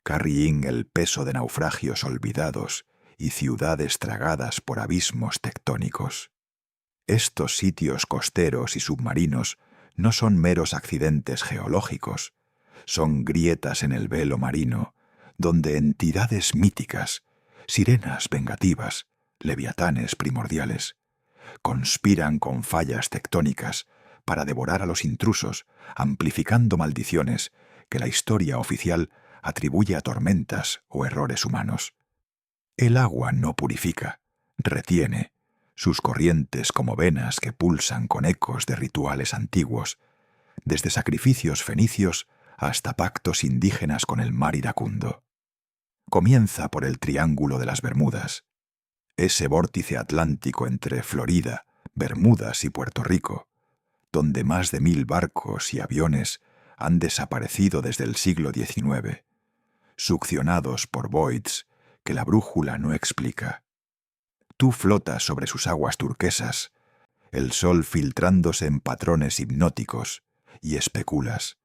A: carrying el peso de naufragios olvidados y ciudades tragadas por abismos tectónicos. Estos sitios costeros y submarinos no son meros accidentes geológicos, son grietas en el velo marino, donde entidades míticas, sirenas vengativas, leviatanes primordiales, conspiran con fallas tectónicas para devorar a los intrusos, amplificando maldiciones que la historia oficial atribuye a tormentas o errores humanos. El agua no purifica, retiene, sus corrientes como venas que pulsan con ecos de rituales antiguos, desde sacrificios fenicios hasta pactos indígenas con el mar iracundo. Comienza por el Triángulo de las Bermudas, ese vórtice atlántico entre Florida, Bermudas y Puerto Rico, donde más de 1000 barcos y aviones han desaparecido desde el siglo XIX, succionados por voids que la brújula no explica. Tú flotas sobre sus aguas turquesas, el sol filtrándose en patrones hipnóticos, y especulas.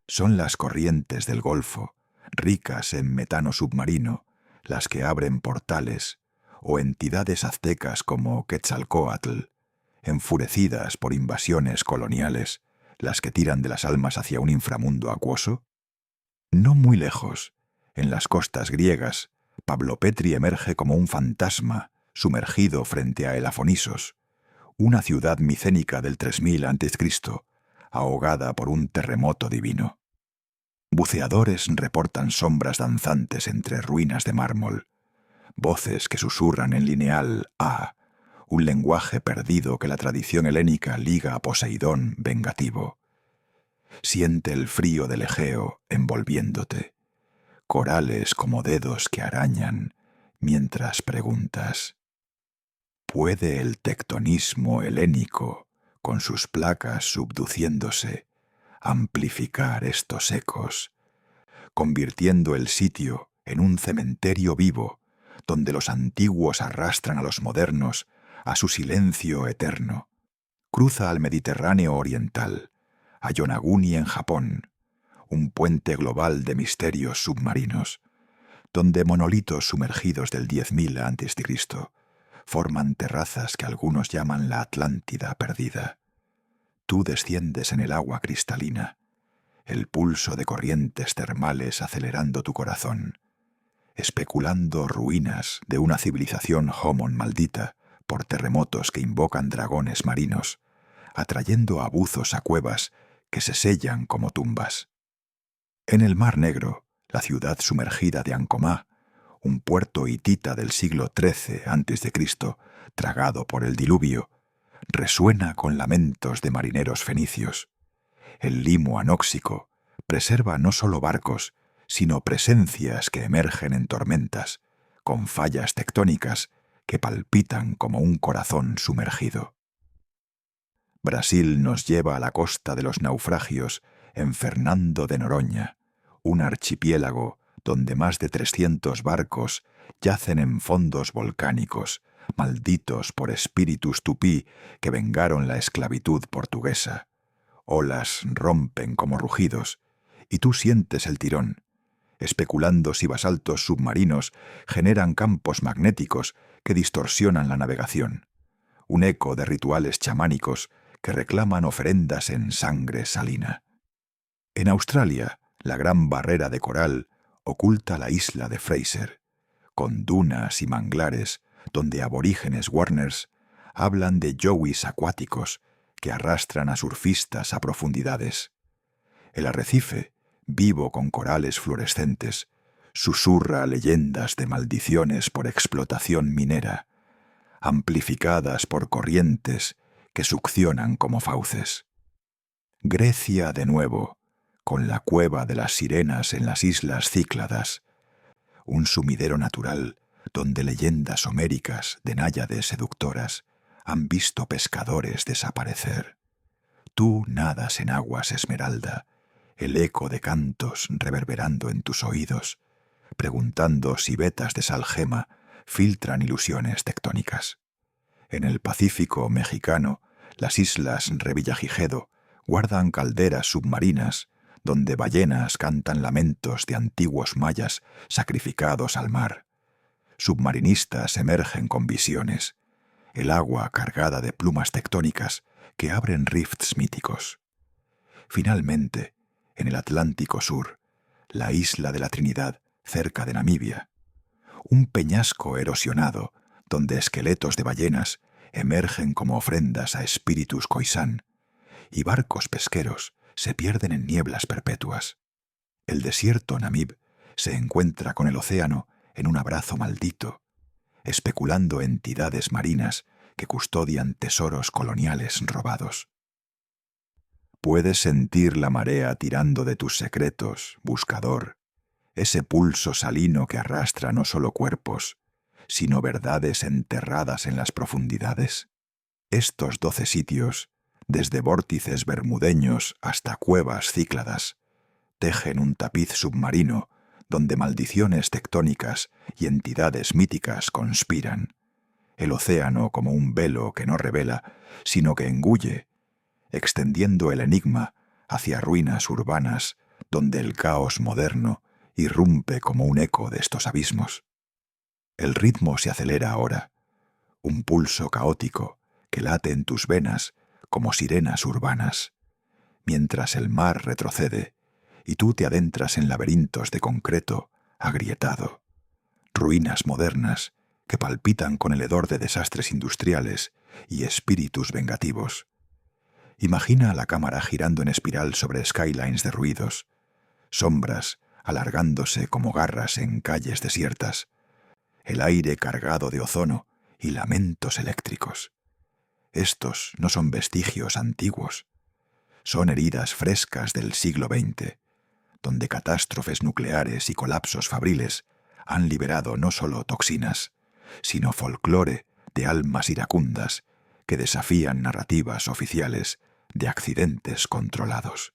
A: Son las corrientes del Golfo, ricas en metano submarino, las que abren portales, o entidades aztecas como Quetzalcóatl, enfurecidas por invasiones coloniales, las que tiran de las almas hacia un inframundo acuoso? No muy lejos, en las costas griegas, Pablo Petri emerge como un fantasma sumergido frente a Elafonisos, una ciudad micénica del 3000 a.C., ahogada por un terremoto divino. Buceadores reportan sombras danzantes entre ruinas de mármol, voces que susurran en lineal A, un lenguaje perdido que la tradición helénica liga a Poseidón vengativo. Siente el frío del Egeo envolviéndote, corales como dedos que arañan mientras preguntas: ¿puede el tectonismo helénico, con sus placas subduciéndose, amplificar estos ecos, convirtiendo el sitio en un cementerio vivo donde los antiguos arrastran a los modernos a su silencio eterno? Cruza al Mediterráneo oriental, a Yonaguni en Japón, un puente global de misterios submarinos, donde monolitos sumergidos del 10.000 a.C. forman terrazas que algunos llaman la Atlántida perdida. Tú desciendes en el agua cristalina, el pulso de corrientes termales acelerando tu corazón, especulando ruinas de una civilización homon maldita por terremotos que invocan dragones marinos, atrayendo a buzos a cuevas que se sellan como tumbas. En el Mar Negro, la ciudad sumergida de Ancomá, un puerto hitita del siglo XIII a.C., tragado por el diluvio, resuena con lamentos de marineros fenicios. El limo anóxico preserva no solo barcos, sino presencias que emergen en tormentas, con fallas tectónicas que palpitan como un corazón sumergido. Brasil nos lleva a la costa de los naufragios en Fernando de Noronha, un archipiélago donde más de 300 barcos yacen en fondos volcánicos, malditos por espíritus tupí que vengaron la esclavitud portuguesa. Olas rompen como rugidos, y tú sientes el tirón, especulando si basaltos submarinos generan campos magnéticos que distorsionan la navegación. Un eco de rituales chamánicos que reclaman ofrendas en sangre salina. En Australia, la gran barrera de coral oculta la isla de Fraser, con dunas y manglares donde aborígenes Warners hablan de yowis acuáticos que arrastran a surfistas a profundidades. El arrecife, vivo con corales fluorescentes, susurra leyendas de maldiciones por explotación minera, amplificadas por corrientes que succionan como fauces. Grecia de nuevo, con la cueva de las sirenas en las islas Cícladas, un sumidero natural donde leyendas homéricas de náyades seductoras han visto pescadores desaparecer. Tú nadas en aguas esmeralda, el eco de cantos reverberando en tus oídos, preguntando si vetas de sal gema filtran ilusiones tectónicas. En el Pacífico mexicano, las islas Revillagigedo guardan calderas submarinas donde ballenas cantan lamentos de antiguos mayas sacrificados al mar. Submarinistas emergen con visiones, el agua cargada de plumas tectónicas que abren rifts míticos. Finalmente, en el Atlántico Sur, la isla de la Trinidad, cerca de Namibia, un peñasco erosionado donde esqueletos de ballenas emergen como ofrendas a espíritus khoisan, y barcos pesqueros se pierden en nieblas perpetuas. El desierto Namib se encuentra con el océano en un abrazo maldito, especulando entidades marinas que custodian tesoros coloniales robados. Puedes sentir la marea tirando de tus secretos, buscador, ese pulso salino que arrastra no solo cuerpos, sino verdades enterradas en las profundidades. Estos 12 sitios, desde vórtices bermudeños hasta cuevas cícladas, tejen un tapiz submarino donde maldiciones tectónicas y entidades míticas conspiran. El océano como un velo que no revela, sino que engulle, extendiendo el enigma hacia ruinas urbanas donde el caos moderno irrumpe como un eco de estos abismos. El ritmo se acelera ahora, un pulso caótico que late en tus venas como sirenas urbanas, mientras el mar retrocede y tú te adentras en laberintos de concreto agrietado, ruinas modernas que palpitan con el hedor de desastres industriales y espíritus vengativos. Imagina la cámara girando en espiral sobre skylines derruidos, sombras alargándose como garras en calles desiertas, el aire cargado de ozono y lamentos eléctricos. Estos no son vestigios antiguos, son heridas frescas del siglo XX, donde catástrofes nucleares y colapsos fabriles han liberado no solo toxinas, sino folclore de almas iracundas que desafían narrativas oficiales de accidentes controlados.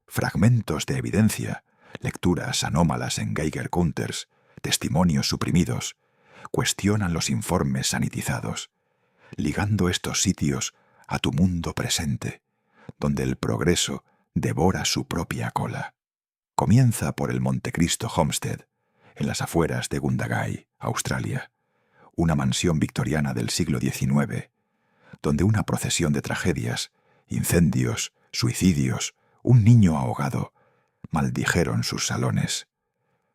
A: Fragmentos de evidencia, lecturas anómalas en Geiger counters, testimonios suprimidos, cuestionan los informes sanitizados, ligando estos sitios a tu mundo presente, donde el progreso devora su propia cola. Comienza por el Montecristo Homestead, en las afueras de Gundagai, Australia, una mansión victoriana del siglo XIX, donde una procesión de tragedias, incendios, suicidios, un niño ahogado, maldijeron sus salones.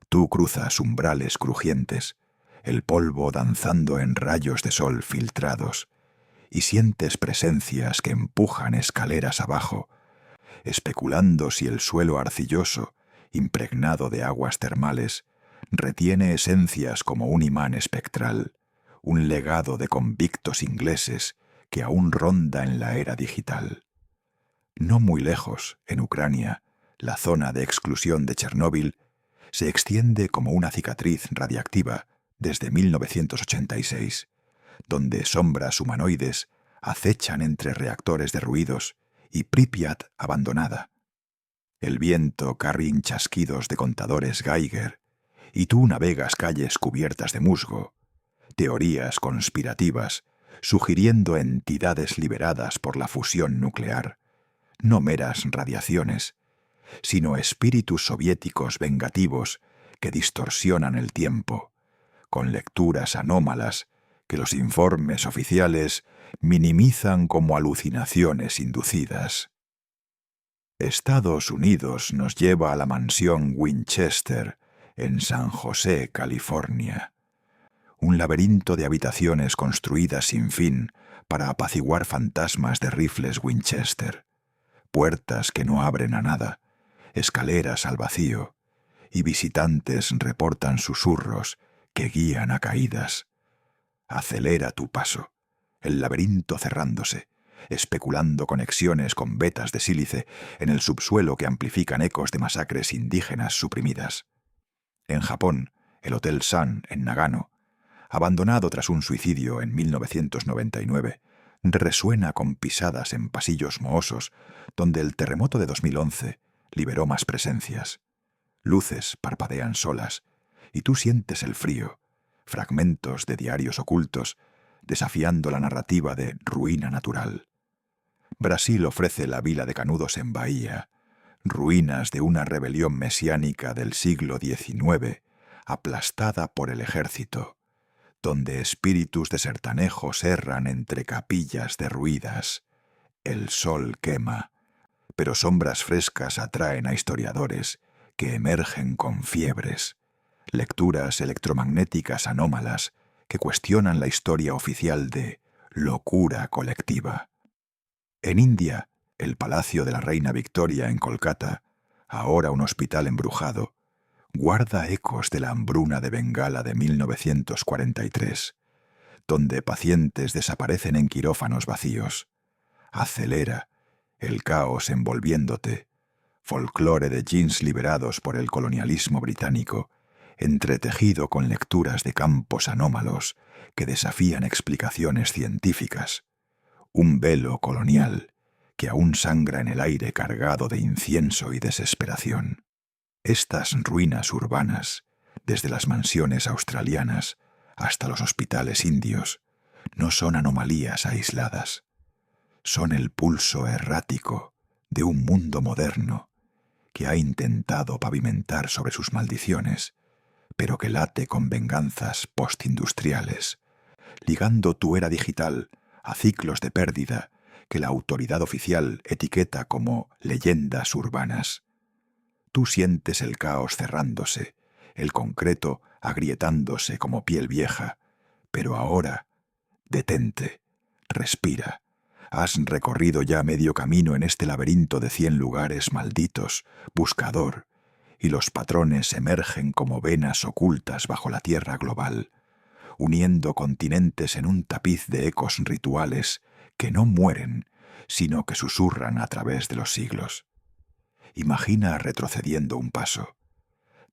A: Tú cruzas umbrales crujientes, el polvo danzando en rayos de sol filtrados, y sientes presencias que empujan escaleras abajo, especulando si el suelo arcilloso, impregnado de aguas termales, retiene esencias como un imán espectral, un legado de convictos ingleses que aún ronda en la era digital. No muy lejos, en Ucrania, la zona de exclusión de Chernóbil se extiende como una cicatriz radiactiva desde 1986, donde sombras humanoides acechan entre reactores derruidos y Pripyat abandonada. El viento carrin chasquidos de contadores Geiger y tú navegas calles cubiertas de musgo, teorías conspirativas sugiriendo entidades liberadas por la fusión nuclear, no meras radiaciones, sino espíritus soviéticos vengativos que distorsionan el tiempo, con lecturas anómalas que los informes oficiales minimizan como alucinaciones inducidas. Estados Unidos nos lleva a la mansión Winchester en San José, California. Un laberinto de habitaciones construidas sin fin para apaciguar fantasmas de rifles Winchester, puertas que no abren a nada, escaleras al vacío, y visitantes reportan susurros que guían a caídas. Acelera tu paso, el laberinto cerrándose, especulando conexiones con vetas de sílice en el subsuelo que amplifican ecos de masacres indígenas suprimidas. En Japón, el Hotel Sun, en Nagano, abandonado tras un suicidio en 1999, resuena con pisadas en pasillos mohosos donde el terremoto de 2011 liberó más presencias. Luces parpadean solas y tú sientes el frío, fragmentos de diarios ocultos, desafiando la narrativa de ruina natural. Brasil ofrece la vila de Canudos en Bahía, ruinas de una rebelión mesiánica del siglo XIX, aplastada por el ejército, donde espíritus de sertanejos erran entre capillas derruidas. El sol quema, pero sombras frescas atraen a historiadores que emergen con fiebres, lecturas electromagnéticas anómalas que cuestionan la historia oficial de locura colectiva. En India, el Palacio de la Reina Victoria en Kolkata, ahora un hospital embrujado, guarda ecos de la hambruna de Bengala de 1943, donde pacientes desaparecen en quirófanos vacíos. Acelera, el caos envolviéndote, folclore de jeans liberados por el colonialismo británico, entretejido con lecturas de campos anómalos que desafían explicaciones científicas. Un velo colonial que aún sangra en el aire cargado de incienso y desesperación. Estas ruinas urbanas, desde las mansiones australianas hasta los hospitales indios, no son anomalías aisladas. Son el pulso errático de un mundo moderno que ha intentado pavimentar sobre sus maldiciones, pero que late con venganzas postindustriales, ligando tu era digital a ciclos de pérdida que la autoridad oficial etiqueta como leyendas urbanas. Tú sientes el caos cerrándose, el concreto agrietándose como piel vieja, pero ahora, detente, respira. Has recorrido ya medio camino en este laberinto de 100 lugares malditos, buscador, y los patrones emergen como venas ocultas bajo la tierra global, uniendo continentes en un tapiz de ecos rituales que no mueren, sino que susurran a través de los siglos. Imagina retrocediendo un paso,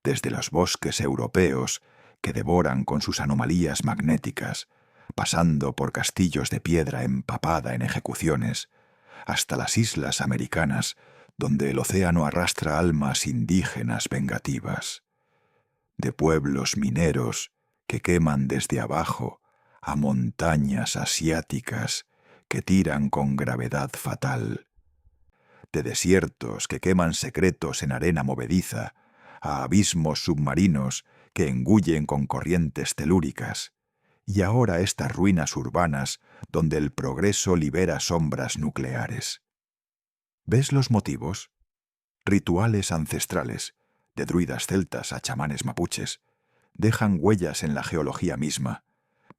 A: desde los bosques europeos que devoran con sus anomalías magnéticas, pasando por castillos de piedra empapada en ejecuciones, hasta las islas americanas, donde el océano arrastra almas indígenas vengativas, de pueblos mineros que queman desde abajo a montañas asiáticas que tiran con gravedad fatal, de desiertos que queman secretos en arena movediza, a abismos submarinos que engullen con corrientes telúricas, y ahora estas ruinas urbanas donde el progreso libera sombras nucleares. ¿Ves los motivos? Rituales ancestrales, de druidas celtas a chamanes mapuches, dejan huellas en la geología misma,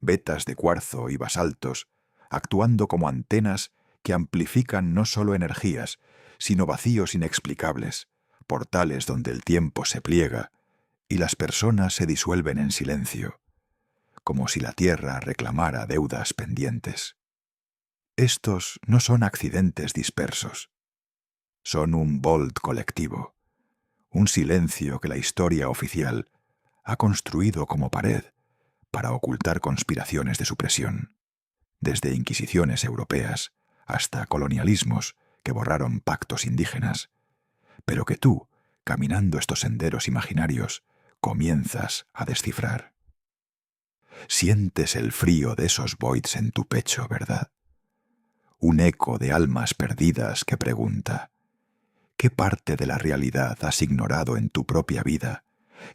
A: vetas de cuarzo y basaltos, actuando como antenas que amplifican no solo energías, sino vacíos inexplicables, portales donde el tiempo se pliega y las personas se disuelven en silencio, como si la tierra reclamara deudas pendientes. Estos no son accidentes dispersos, son un bolt colectivo, un silencio que la historia oficial ha construido como pared para ocultar conspiraciones de supresión, desde inquisiciones europeas hasta colonialismos que borraron pactos indígenas, pero que tú, caminando estos senderos imaginarios, comienzas a descifrar. Sientes el frío de esos voids en tu pecho, ¿verdad? Un eco de almas perdidas que pregunta: ¿qué parte de la realidad has ignorado en tu propia vida?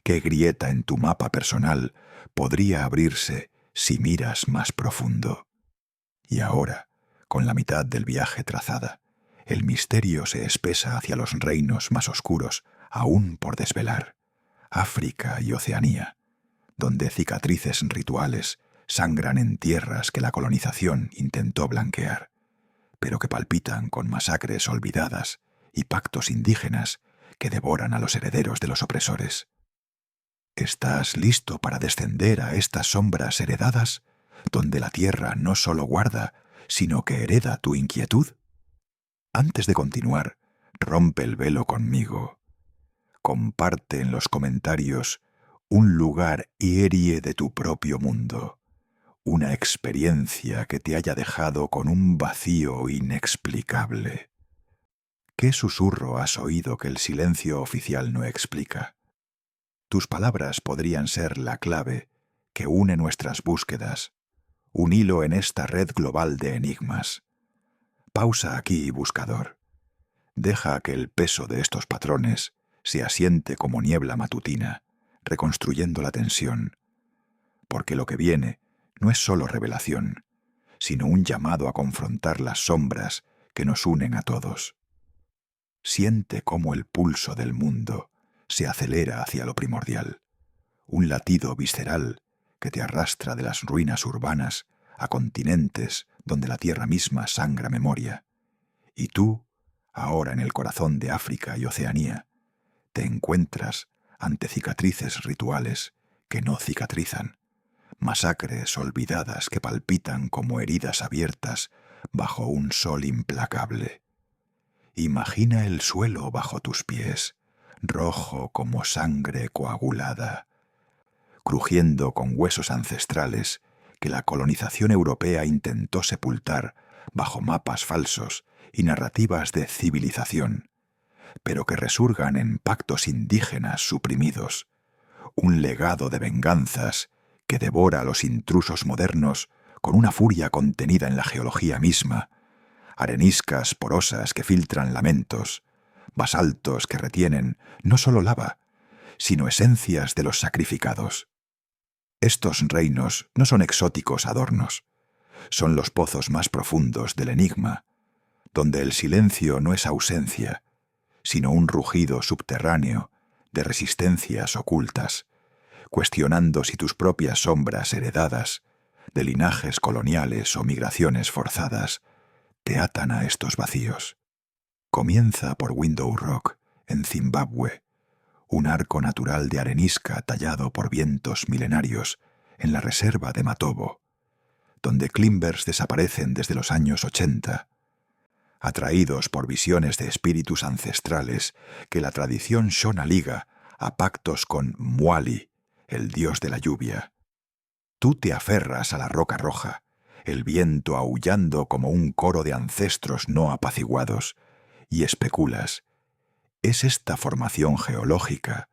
A: ¿Qué grieta en tu mapa personal podría abrirse si miras más profundo? Y ahora, con la mitad del viaje trazada, el misterio se espesa hacia los reinos más oscuros, aún por desvelar, África y Oceanía, donde cicatrices rituales sangran en tierras que la colonización intentó blanquear, pero que palpitan con masacres olvidadas y pactos indígenas que devoran a los herederos de los opresores. ¿Estás listo para descender a estas sombras heredadas, donde la tierra no solo guarda, sino que hereda tu inquietud? Antes de continuar, rompe el velo conmigo. Comparte en los comentarios un lugar aéreo de tu propio mundo, una experiencia que te haya dejado con un vacío inexplicable. ¿Qué susurro has oído que el silencio oficial no explica? Tus palabras podrían ser la clave que une nuestras búsquedas, un hilo en esta red global de enigmas. Pausa aquí, buscador. Deja que el peso de estos patrones se asiente como niebla matutina, reconstruyendo la tensión, porque lo que viene no es solo revelación, sino un llamado a confrontar las sombras que nos unen a todos. Siente cómo el pulso del mundo se acelera hacia lo primordial, un latido visceral que te arrastra de las ruinas urbanas a continentes donde la tierra misma sangra memoria. Y tú, ahora en el corazón de África y Oceanía, te encuentras ante cicatrices rituales que no cicatrizan, masacres olvidadas que palpitan como heridas abiertas bajo un sol implacable. Imagina el suelo bajo tus pies, rojo como sangre coagulada, crujiendo con huesos ancestrales que la colonización europea intentó sepultar bajo mapas falsos y narrativas de civilización, pero que resurgan en pactos indígenas suprimidos, un legado de venganzas que devora a los intrusos modernos con una furia contenida en la geología misma, areniscas porosas que filtran lamentos, basaltos que retienen no solo lava, sino esencias de los sacrificados. Estos reinos no son exóticos adornos, son los pozos más profundos del enigma, donde el silencio no es ausencia, sino un rugido subterráneo de resistencias ocultas, cuestionando si tus propias sombras heredadas, de linajes coloniales o migraciones forzadas, te atan a estos vacíos. Comienza por Window Rock, en Zimbabue, un arco natural de arenisca tallado por vientos milenarios en la reserva de Matobo, donde climbers desaparecen desde los años 80, atraídos por visiones de espíritus ancestrales que la tradición Shona liga a pactos con Mwali, el dios de la lluvia. Tú te aferras a la roca roja, el viento aullando como un coro de ancestros no apaciguados, y especulas: ¿es esta formación geológica,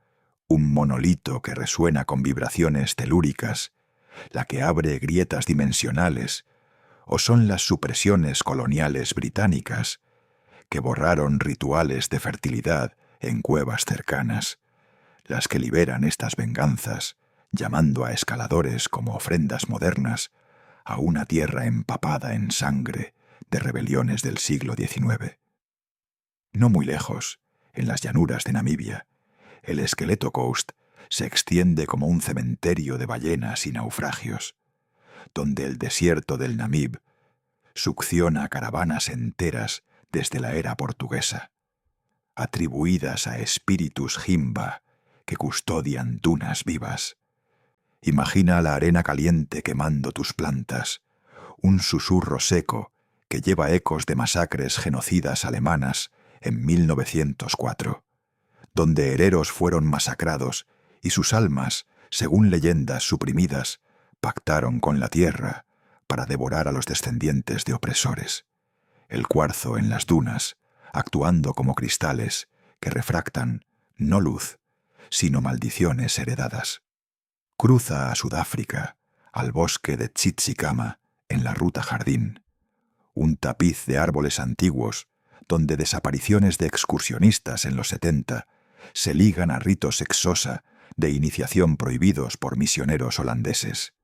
A: un monolito que resuena con vibraciones telúricas, la que abre grietas dimensionales, o son las supresiones coloniales británicas que borraron rituales de fertilidad en cuevas cercanas, las que liberan estas venganzas, llamando a escaladores como ofrendas modernas a una tierra empapada en sangre de rebeliones del siglo XIX. No muy lejos, en las llanuras de Namibia, el Skeleto Coast se extiende como un cementerio de ballenas y naufragios, donde el desierto del Namib succiona caravanas enteras desde la era portuguesa, atribuidas a espíritus Himba que custodian dunas vivas. Imagina la arena caliente quemando tus plantas, un susurro seco que lleva ecos de masacres genocidas alemanas en 1904, donde hereros fueron masacrados y sus almas, según leyendas suprimidas, pactaron con la tierra para devorar a los descendientes de opresores. El cuarzo en las dunas, actuando como cristales que refractan no luz, sino maldiciones heredadas. Cruza a Sudáfrica, al bosque de Tsitsikamma, en la ruta Jardín, un tapiz de árboles antiguos donde desapariciones de excursionistas en los 70 se ligan a ritos exosa de iniciación prohibidos por misioneros holandeses.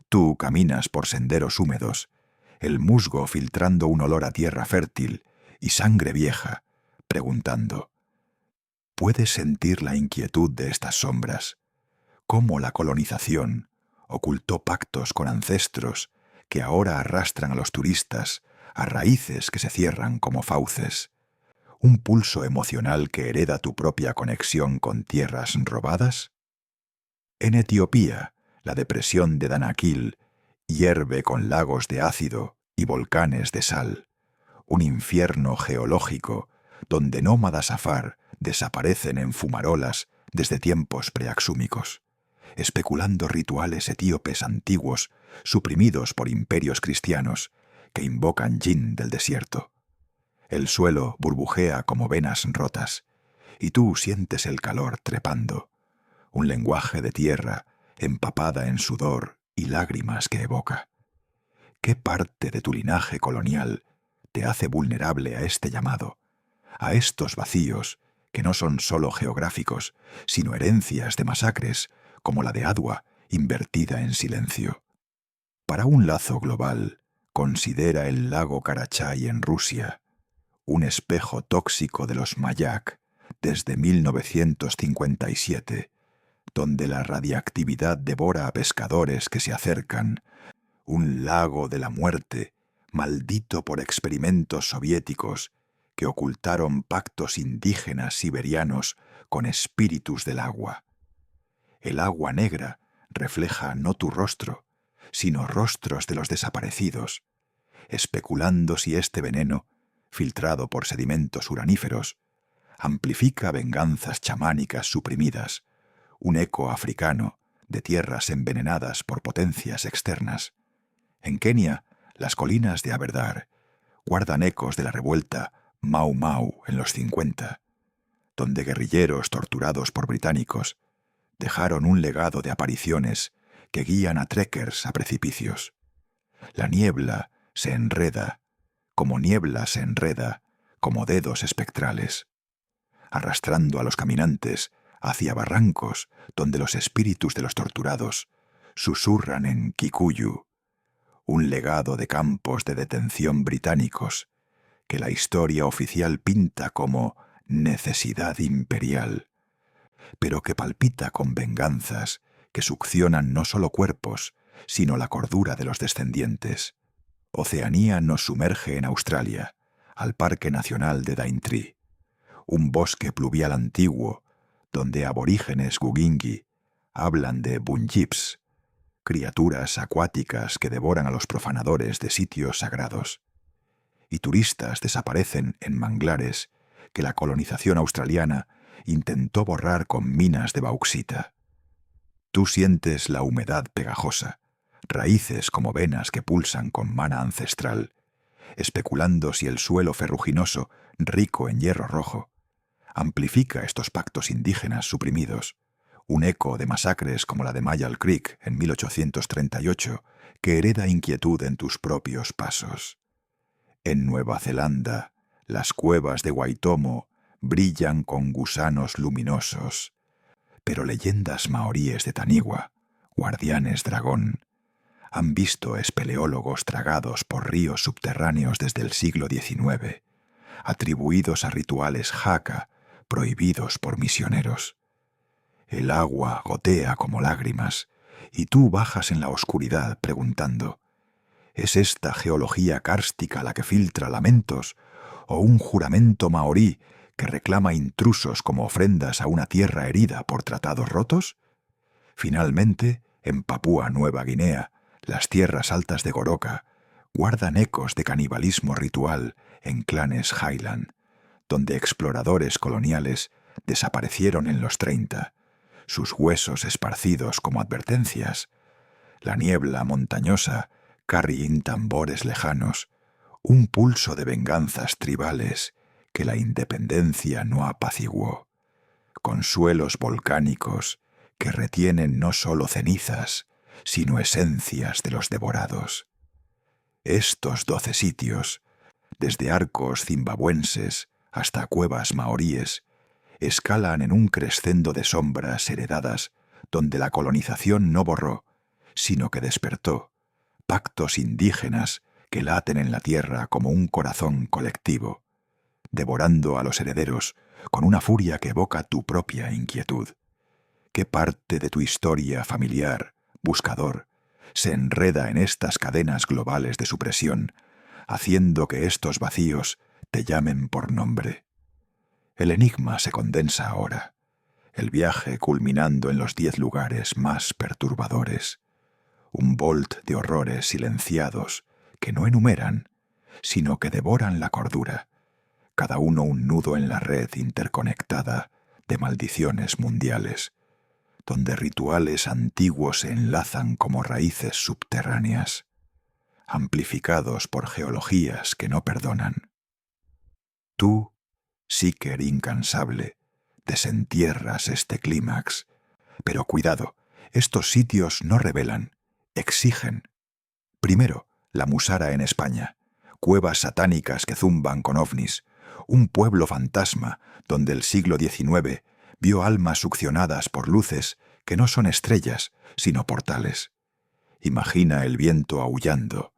A: Tú caminas por senderos húmedos, el musgo filtrando un olor a tierra fértil y sangre vieja, preguntando: ¿puedes sentir la inquietud de estas sombras? ¿Cómo la colonización ocultó pactos con ancestros que ahora arrastran a los turistas a raíces que se cierran como fauces? ¿Un pulso emocional que hereda tu propia conexión con tierras robadas? En Etiopía, la depresión de Danakil hierve con lagos de ácido y volcanes de sal, un infierno geológico donde nómadas afar desaparecen en fumarolas desde tiempos preaxúmicos, especulando rituales etíopes antiguos suprimidos por imperios cristianos que invocan Jin del desierto. El suelo burbujea como venas rotas, y tú sientes el calor trepando, un lenguaje de tierra empapada en sudor y lágrimas que evoca. ¿Qué parte de tu linaje colonial te hace vulnerable a este llamado, a estos vacíos que no son solo geográficos, sino herencias de masacres como la de Adwa, invertida en silencio? Para un lazo global, considera el lago Karachay en Rusia, un espejo tóxico de los Mayak desde 1957, donde la radiactividad devora a pescadores que se acercan, un lago de la muerte, maldito por experimentos soviéticos que ocultaron pactos indígenas siberianos con espíritus del agua. El agua negra refleja no tu rostro, sino rostros de los desaparecidos, especulando si este veneno, filtrado por sedimentos uraníferos, amplifica venganzas chamánicas suprimidas, un eco africano de tierras envenenadas por potencias externas. En Kenia, las colinas de Aberdare guardan ecos de la revuelta Mau Mau en los 50, donde guerrilleros torturados por británicos dejaron un legado de apariciones que guían a trekkers a precipicios. La niebla se enreda, como niebla se enreda, como dedos espectrales, arrastrando a los caminantes hacia barrancos donde los espíritus de los torturados susurran en Kikuyu, un legado de campos de detención británicos que la historia oficial pinta como necesidad imperial, pero que palpita con venganzas que succionan no solo cuerpos, sino la cordura de los descendientes. Oceanía nos sumerge en Australia, al Parque Nacional de Daintree, un bosque pluvial antiguo donde aborígenes Gugingi hablan de bunyips, criaturas acuáticas que devoran a los profanadores de sitios sagrados, y turistas desaparecen en manglares que la colonización australiana intentó borrar con minas de bauxita. Tú sientes la humedad pegajosa, raíces como venas que pulsan con mana ancestral, especulando si el suelo ferruginoso, rico en hierro rojo, amplifica estos pactos indígenas suprimidos, un eco de masacres como la de Myall Creek en 1838, que hereda inquietud en tus propios pasos. En Nueva Zelanda, las cuevas de Waitomo brillan con gusanos luminosos, pero leyendas maoríes de Tanigua, guardianes dragón, han visto espeleólogos tragados por ríos subterráneos desde el siglo XIX, atribuidos a rituales Haka, prohibidos por misioneros. El agua gotea como lágrimas, y tú bajas en la oscuridad preguntando, ¿es esta geología kárstica la que filtra lamentos, o un juramento maorí que reclama intrusos como ofrendas a una tierra herida por tratados rotos? Finalmente, en Papúa Nueva Guinea, las tierras altas de Goroka guardan ecos de canibalismo ritual en clanes Highland, donde exploradores coloniales desaparecieron en los 30, sus huesos esparcidos como advertencias. La niebla montañosa carrying tambores lejanos, un pulso de venganzas tribales que la independencia no apaciguó, consuelos volcánicos que retienen no solo cenizas, sino esencias de los devorados. Estos 12 sitios, desde arcos zimbabuenses hasta cuevas maoríes, escalan en un crescendo de sombras heredadas donde la colonización no borró, sino que despertó, pactos indígenas que laten en la tierra como un corazón colectivo, devorando a los herederos con una furia que evoca tu propia inquietud. ¿Qué parte de tu historia familiar, buscador, se enreda en estas cadenas globales de supresión, haciendo que estos vacíos te llamen por nombre? El enigma se condensa ahora, el viaje culminando en los 10 lugares más perturbadores, un bolt de horrores silenciados que no enumeran, sino que devoran la cordura, cada uno un nudo en la red interconectada de maldiciones mundiales, donde rituales antiguos se enlazan como raíces subterráneas, amplificados por geologías que no perdonan. Tú, Seeker incansable, desentierras este clímax, pero cuidado, estos sitios no revelan, exigen. Primero, la Musara en España, cuevas satánicas que zumban con ovnis, un pueblo fantasma donde el siglo XIX vio almas succionadas por luces que no son estrellas, sino portales. Imagina el viento aullando,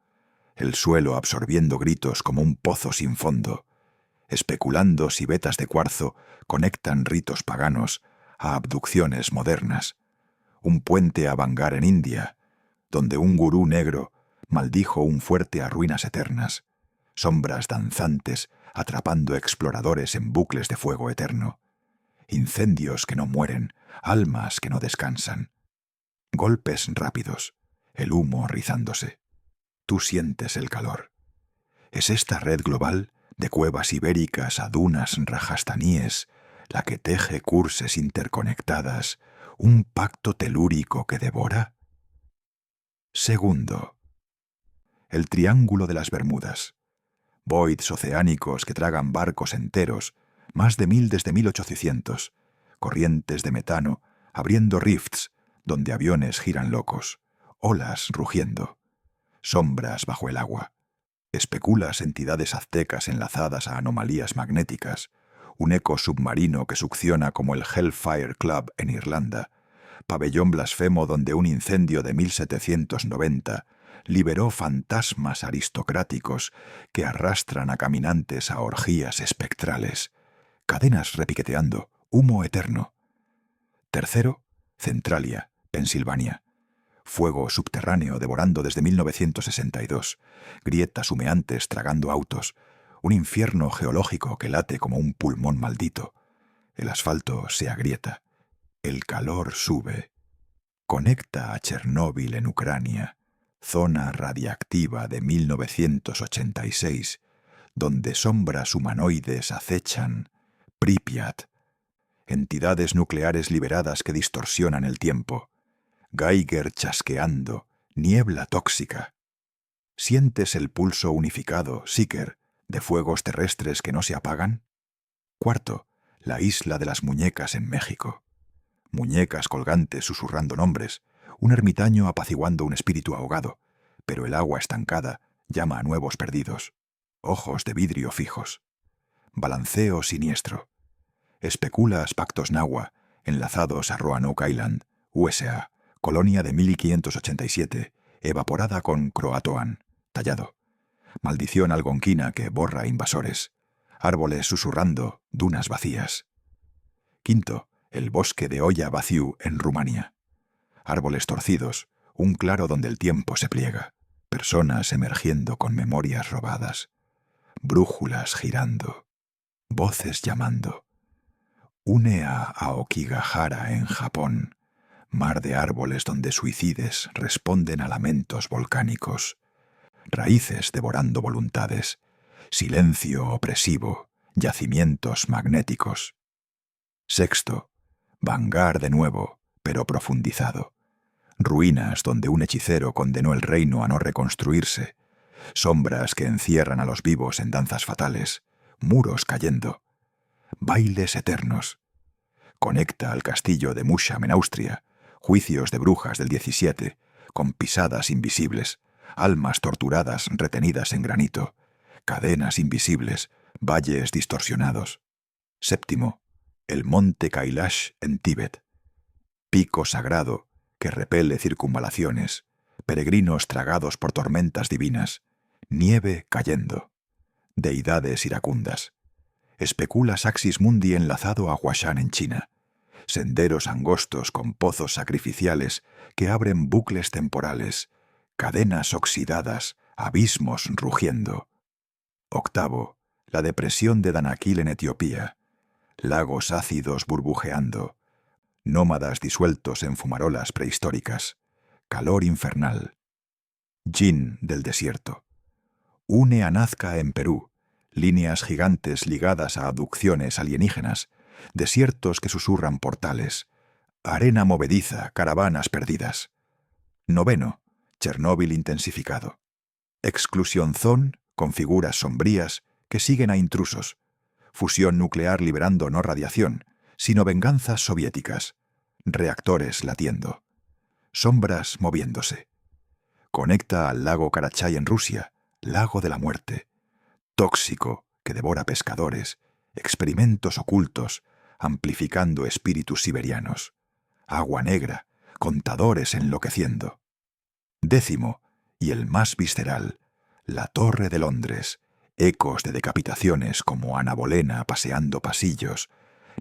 A: el suelo absorbiendo gritos como un pozo sin fondo, especulando si vetas de cuarzo conectan ritos paganos a abducciones modernas. Un puente a Bangar en India, donde un gurú negro maldijo un fuerte a ruinas eternas, sombras danzantes atrapando exploradores en bucles de fuego eterno, incendios que no mueren, almas que no descansan, golpes rápidos, el humo rizándose. Tú sientes el calor. ¿Es esta red global, de cuevas ibéricas a dunas rajastaníes, la que teje curses interconectadas, un pacto telúrico que devora? Segundo, el Triángulo de las Bermudas. Voids oceánicos que tragan barcos enteros, más de 1000 desde 1800, corrientes de metano abriendo rifts donde aviones giran locos, olas rugiendo, sombras bajo el agua. Especulas entidades aztecas enlazadas a anomalías magnéticas, un eco submarino que succiona como el Hellfire Club en Irlanda, pabellón blasfemo donde un incendio de 1790 liberó fantasmas aristocráticos que arrastran a caminantes a orgías espectrales, cadenas repiqueteando, humo eterno. Tercero, Centralia, Pensilvania. Fuego subterráneo devorando desde 1962, grietas humeantes tragando autos, un infierno geológico que late como un pulmón maldito. El asfalto se agrieta, el calor sube. Conecta a Chernóbil en Ucrania, zona radiactiva de 1986, donde sombras humanoides acechan, Pripyat, entidades nucleares liberadas que distorsionan el tiempo, Geiger chasqueando, niebla tóxica. ¿Sientes el pulso unificado, Seeker, de fuegos terrestres que no se apagan? Cuarto, la isla de las muñecas en México. Muñecas colgantes susurrando nombres, un ermitaño apaciguando un espíritu ahogado, pero el agua estancada llama a nuevos perdidos. Ojos de vidrio fijos. Balanceo siniestro. Especulas pactos nahua, enlazados a Roanoke Island, USA, colonia de 1587, evaporada con croatoan, tallado. Maldición algonquina que borra invasores. Árboles susurrando, dunas vacías. Quinto, el bosque de Oya Baciu en Rumania. Árboles torcidos, un claro donde el tiempo se pliega. Personas emergiendo con memorias robadas. Brújulas girando. Voces llamando. Une a Aokigahara en Japón. Mar de árboles donde suicides responden a lamentos volcánicos. Raíces devorando voluntades. Silencio opresivo. Yacimientos magnéticos. Sexto, Vanguard de nuevo, pero profundizado. Ruinas donde un hechicero condenó el reino a no reconstruirse. Sombras que encierran a los vivos en danzas fatales. Muros cayendo. Bailes eternos. Conecta al castillo de Musham en Austria. Juicios de brujas del 17, con pisadas invisibles. Almas torturadas retenidas en granito. Cadenas invisibles. Valles distorsionados. Séptimo, el monte Kailash en Tíbet. Pico sagrado que repele circunvalaciones. Peregrinos tragados por tormentas divinas. Nieve cayendo. Deidades iracundas. Especula Saxis Mundi enlazado a Huashan en China. Senderos angostos con pozos sacrificiales que abren bucles temporales. Cadenas oxidadas, abismos rugiendo. Octavo, la depresión de Danakil en Etiopía. Lagos ácidos burbujeando. Nómadas disueltos en fumarolas prehistóricas. Calor infernal. Yin del desierto. Une a Nazca en Perú. Líneas gigantes ligadas a abducciones alienígenas. Desiertos que susurran portales. Arena movediza, caravanas perdidas. Noveno, Chernóbil intensificado. Exclusión Zone con figuras sombrías que siguen a intrusos. Fusión nuclear liberando no radiación, sino venganzas soviéticas. Reactores latiendo. Sombras moviéndose. Conecta al lago Karachay en Rusia, lago de la muerte. Tóxico que devora pescadores, experimentos ocultos, amplificando espíritus siberianos. Agua negra, contadores enloqueciendo. Décimo, y el más visceral, la Torre de Londres. Ecos de decapitaciones como Ana Bolena paseando pasillos,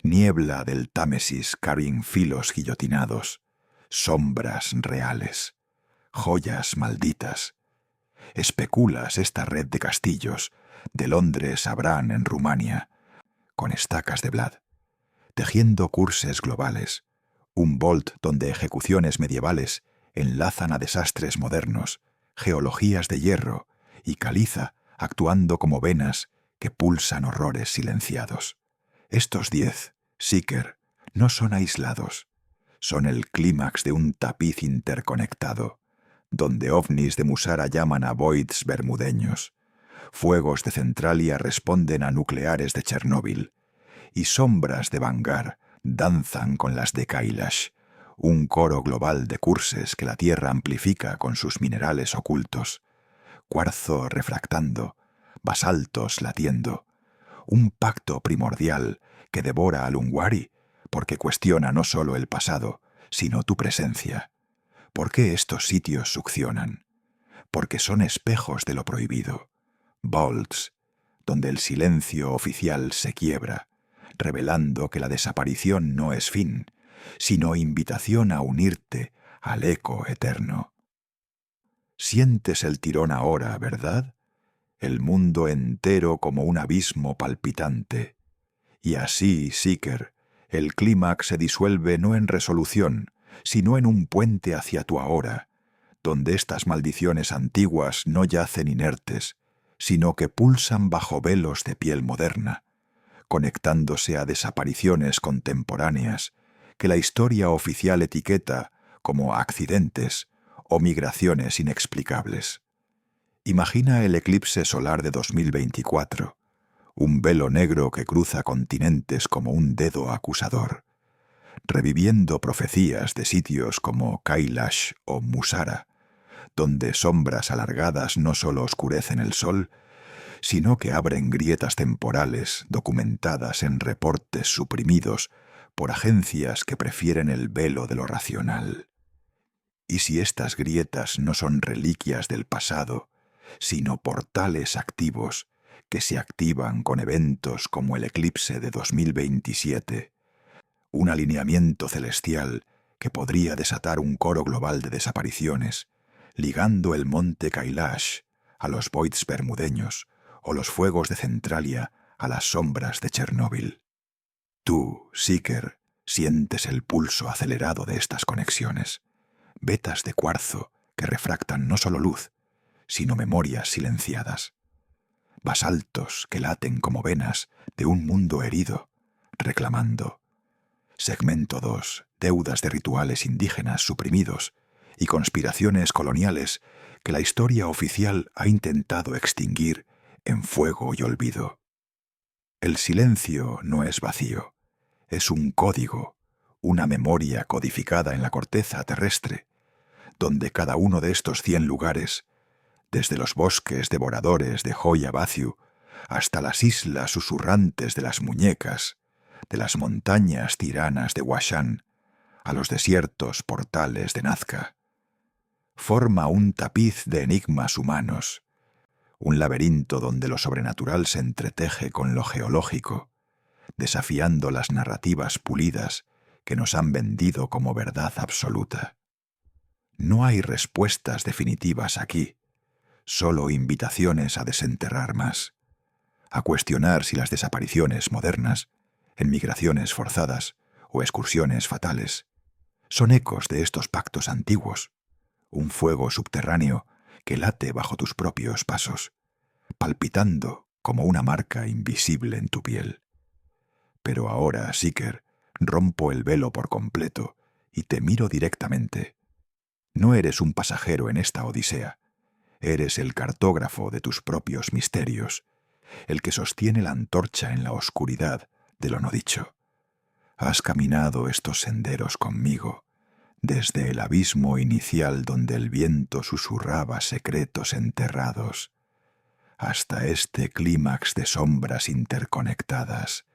A: niebla del Támesis carrying filos guillotinados, sombras reales, joyas malditas. Especulas esta red de castillos, de Londres a Bran en Rumania, con estacas de Vlad, tejiendo curses globales, un Bolt donde ejecuciones medievales enlazan a desastres modernos, geologías de hierro y caliza actuando como venas que pulsan horrores silenciados. Estos 10, Seeker, no son aislados, son el clímax de un tapiz interconectado, donde ovnis de Musara llaman a voids bermudeños, fuegos de Centralia responden a nucleares de Chernóbil, y sombras de Vanguard danzan con las de Kailash, un coro global de curses que la Tierra amplifica con sus minerales ocultos. Cuarzo refractando, basaltos latiendo, un pacto primordial que devora al Ungwari porque cuestiona no solo el pasado, sino tu presencia. ¿Por qué estos sitios succionan? Porque son espejos de lo prohibido, vaults, donde el silencio oficial se quiebra, revelando que la desaparición no es fin, sino invitación a unirte al eco eterno. Sientes el tirón ahora, ¿verdad? El mundo entero como un abismo palpitante. Y así, Seeker, el clímax se disuelve no en resolución, sino en un puente hacia tu ahora, donde estas maldiciones antiguas no yacen inertes, sino que pulsan bajo velos de piel moderna, conectándose a desapariciones contemporáneas que la historia oficial etiqueta como accidentes o migraciones inexplicables. Imagina el eclipse solar de 2024, un velo negro que cruza continentes como un dedo acusador, reviviendo profecías de sitios como Kailash o Musara, donde sombras alargadas no solo oscurecen el sol, sino que abren grietas temporales documentadas en reportes suprimidos por agencias que prefieren el velo de lo racional. Y si estas grietas no son reliquias del pasado, sino portales activos que se activan con eventos como el eclipse de 2027, un alineamiento celestial que podría desatar un coro global de desapariciones, ligando el monte Kailash a los voids bermudeños o los fuegos de Centralia a las sombras de Chernóbil. Tú, Seeker, sientes el pulso acelerado de estas conexiones, vetas de cuarzo que refractan no solo luz, sino memorias silenciadas, basaltos que laten como venas de un mundo herido, reclamando. Segmento 2. Deudas de rituales indígenas suprimidos y conspiraciones coloniales que la historia oficial ha intentado extinguir en fuego y olvido. El silencio no es vacío, es un código, una memoria codificada en la corteza terrestre, donde cada uno de estos 100 lugares, desde los bosques devoradores de Joya Baciu hasta las islas susurrantes de las muñecas, de las montañas tiranas de Huashan a los desiertos portales de Nazca, forma un tapiz de enigmas humanos, un laberinto donde lo sobrenatural se entreteje con lo geológico, desafiando las narrativas pulidas que nos han vendido como verdad absoluta. No hay respuestas definitivas aquí, solo invitaciones a desenterrar más, a cuestionar si las desapariciones modernas, en migraciones forzadas o excursiones fatales, son ecos de estos pactos antiguos, un fuego subterráneo que late bajo tus propios pasos, palpitando como una marca invisible en tu piel. Pero ahora, Seeker, rompo el velo por completo y te miro directamente. No eres un pasajero en esta odisea, eres el cartógrafo de tus propios misterios, el que sostiene la antorcha en la oscuridad de lo no dicho. Has caminado estos senderos conmigo, desde el abismo inicial donde el viento susurraba secretos enterrados, hasta este clímax de sombras interconectadas.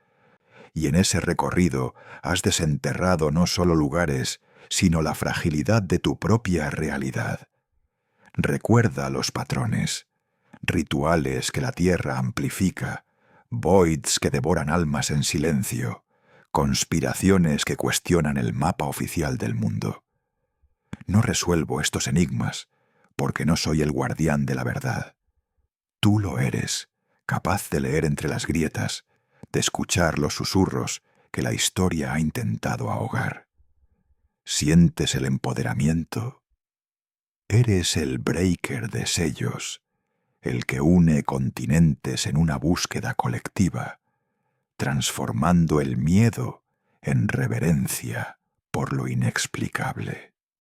A: Y en ese recorrido has desenterrado no solo lugares, sino la fragilidad de tu propia realidad. Recuerda los patrones, rituales que la tierra amplifica, voids que devoran almas en silencio, conspiraciones que cuestionan el mapa oficial del mundo. No resuelvo estos enigmas porque no soy el guardián de la verdad. Tú lo eres, capaz de leer entre las grietas, de escuchar los susurros que la historia ha intentado ahogar. ¿Sientes el empoderamiento? Eres el breaker de sellos, el que une continentes en una búsqueda colectiva, transformando el miedo en reverencia por lo inexplicable.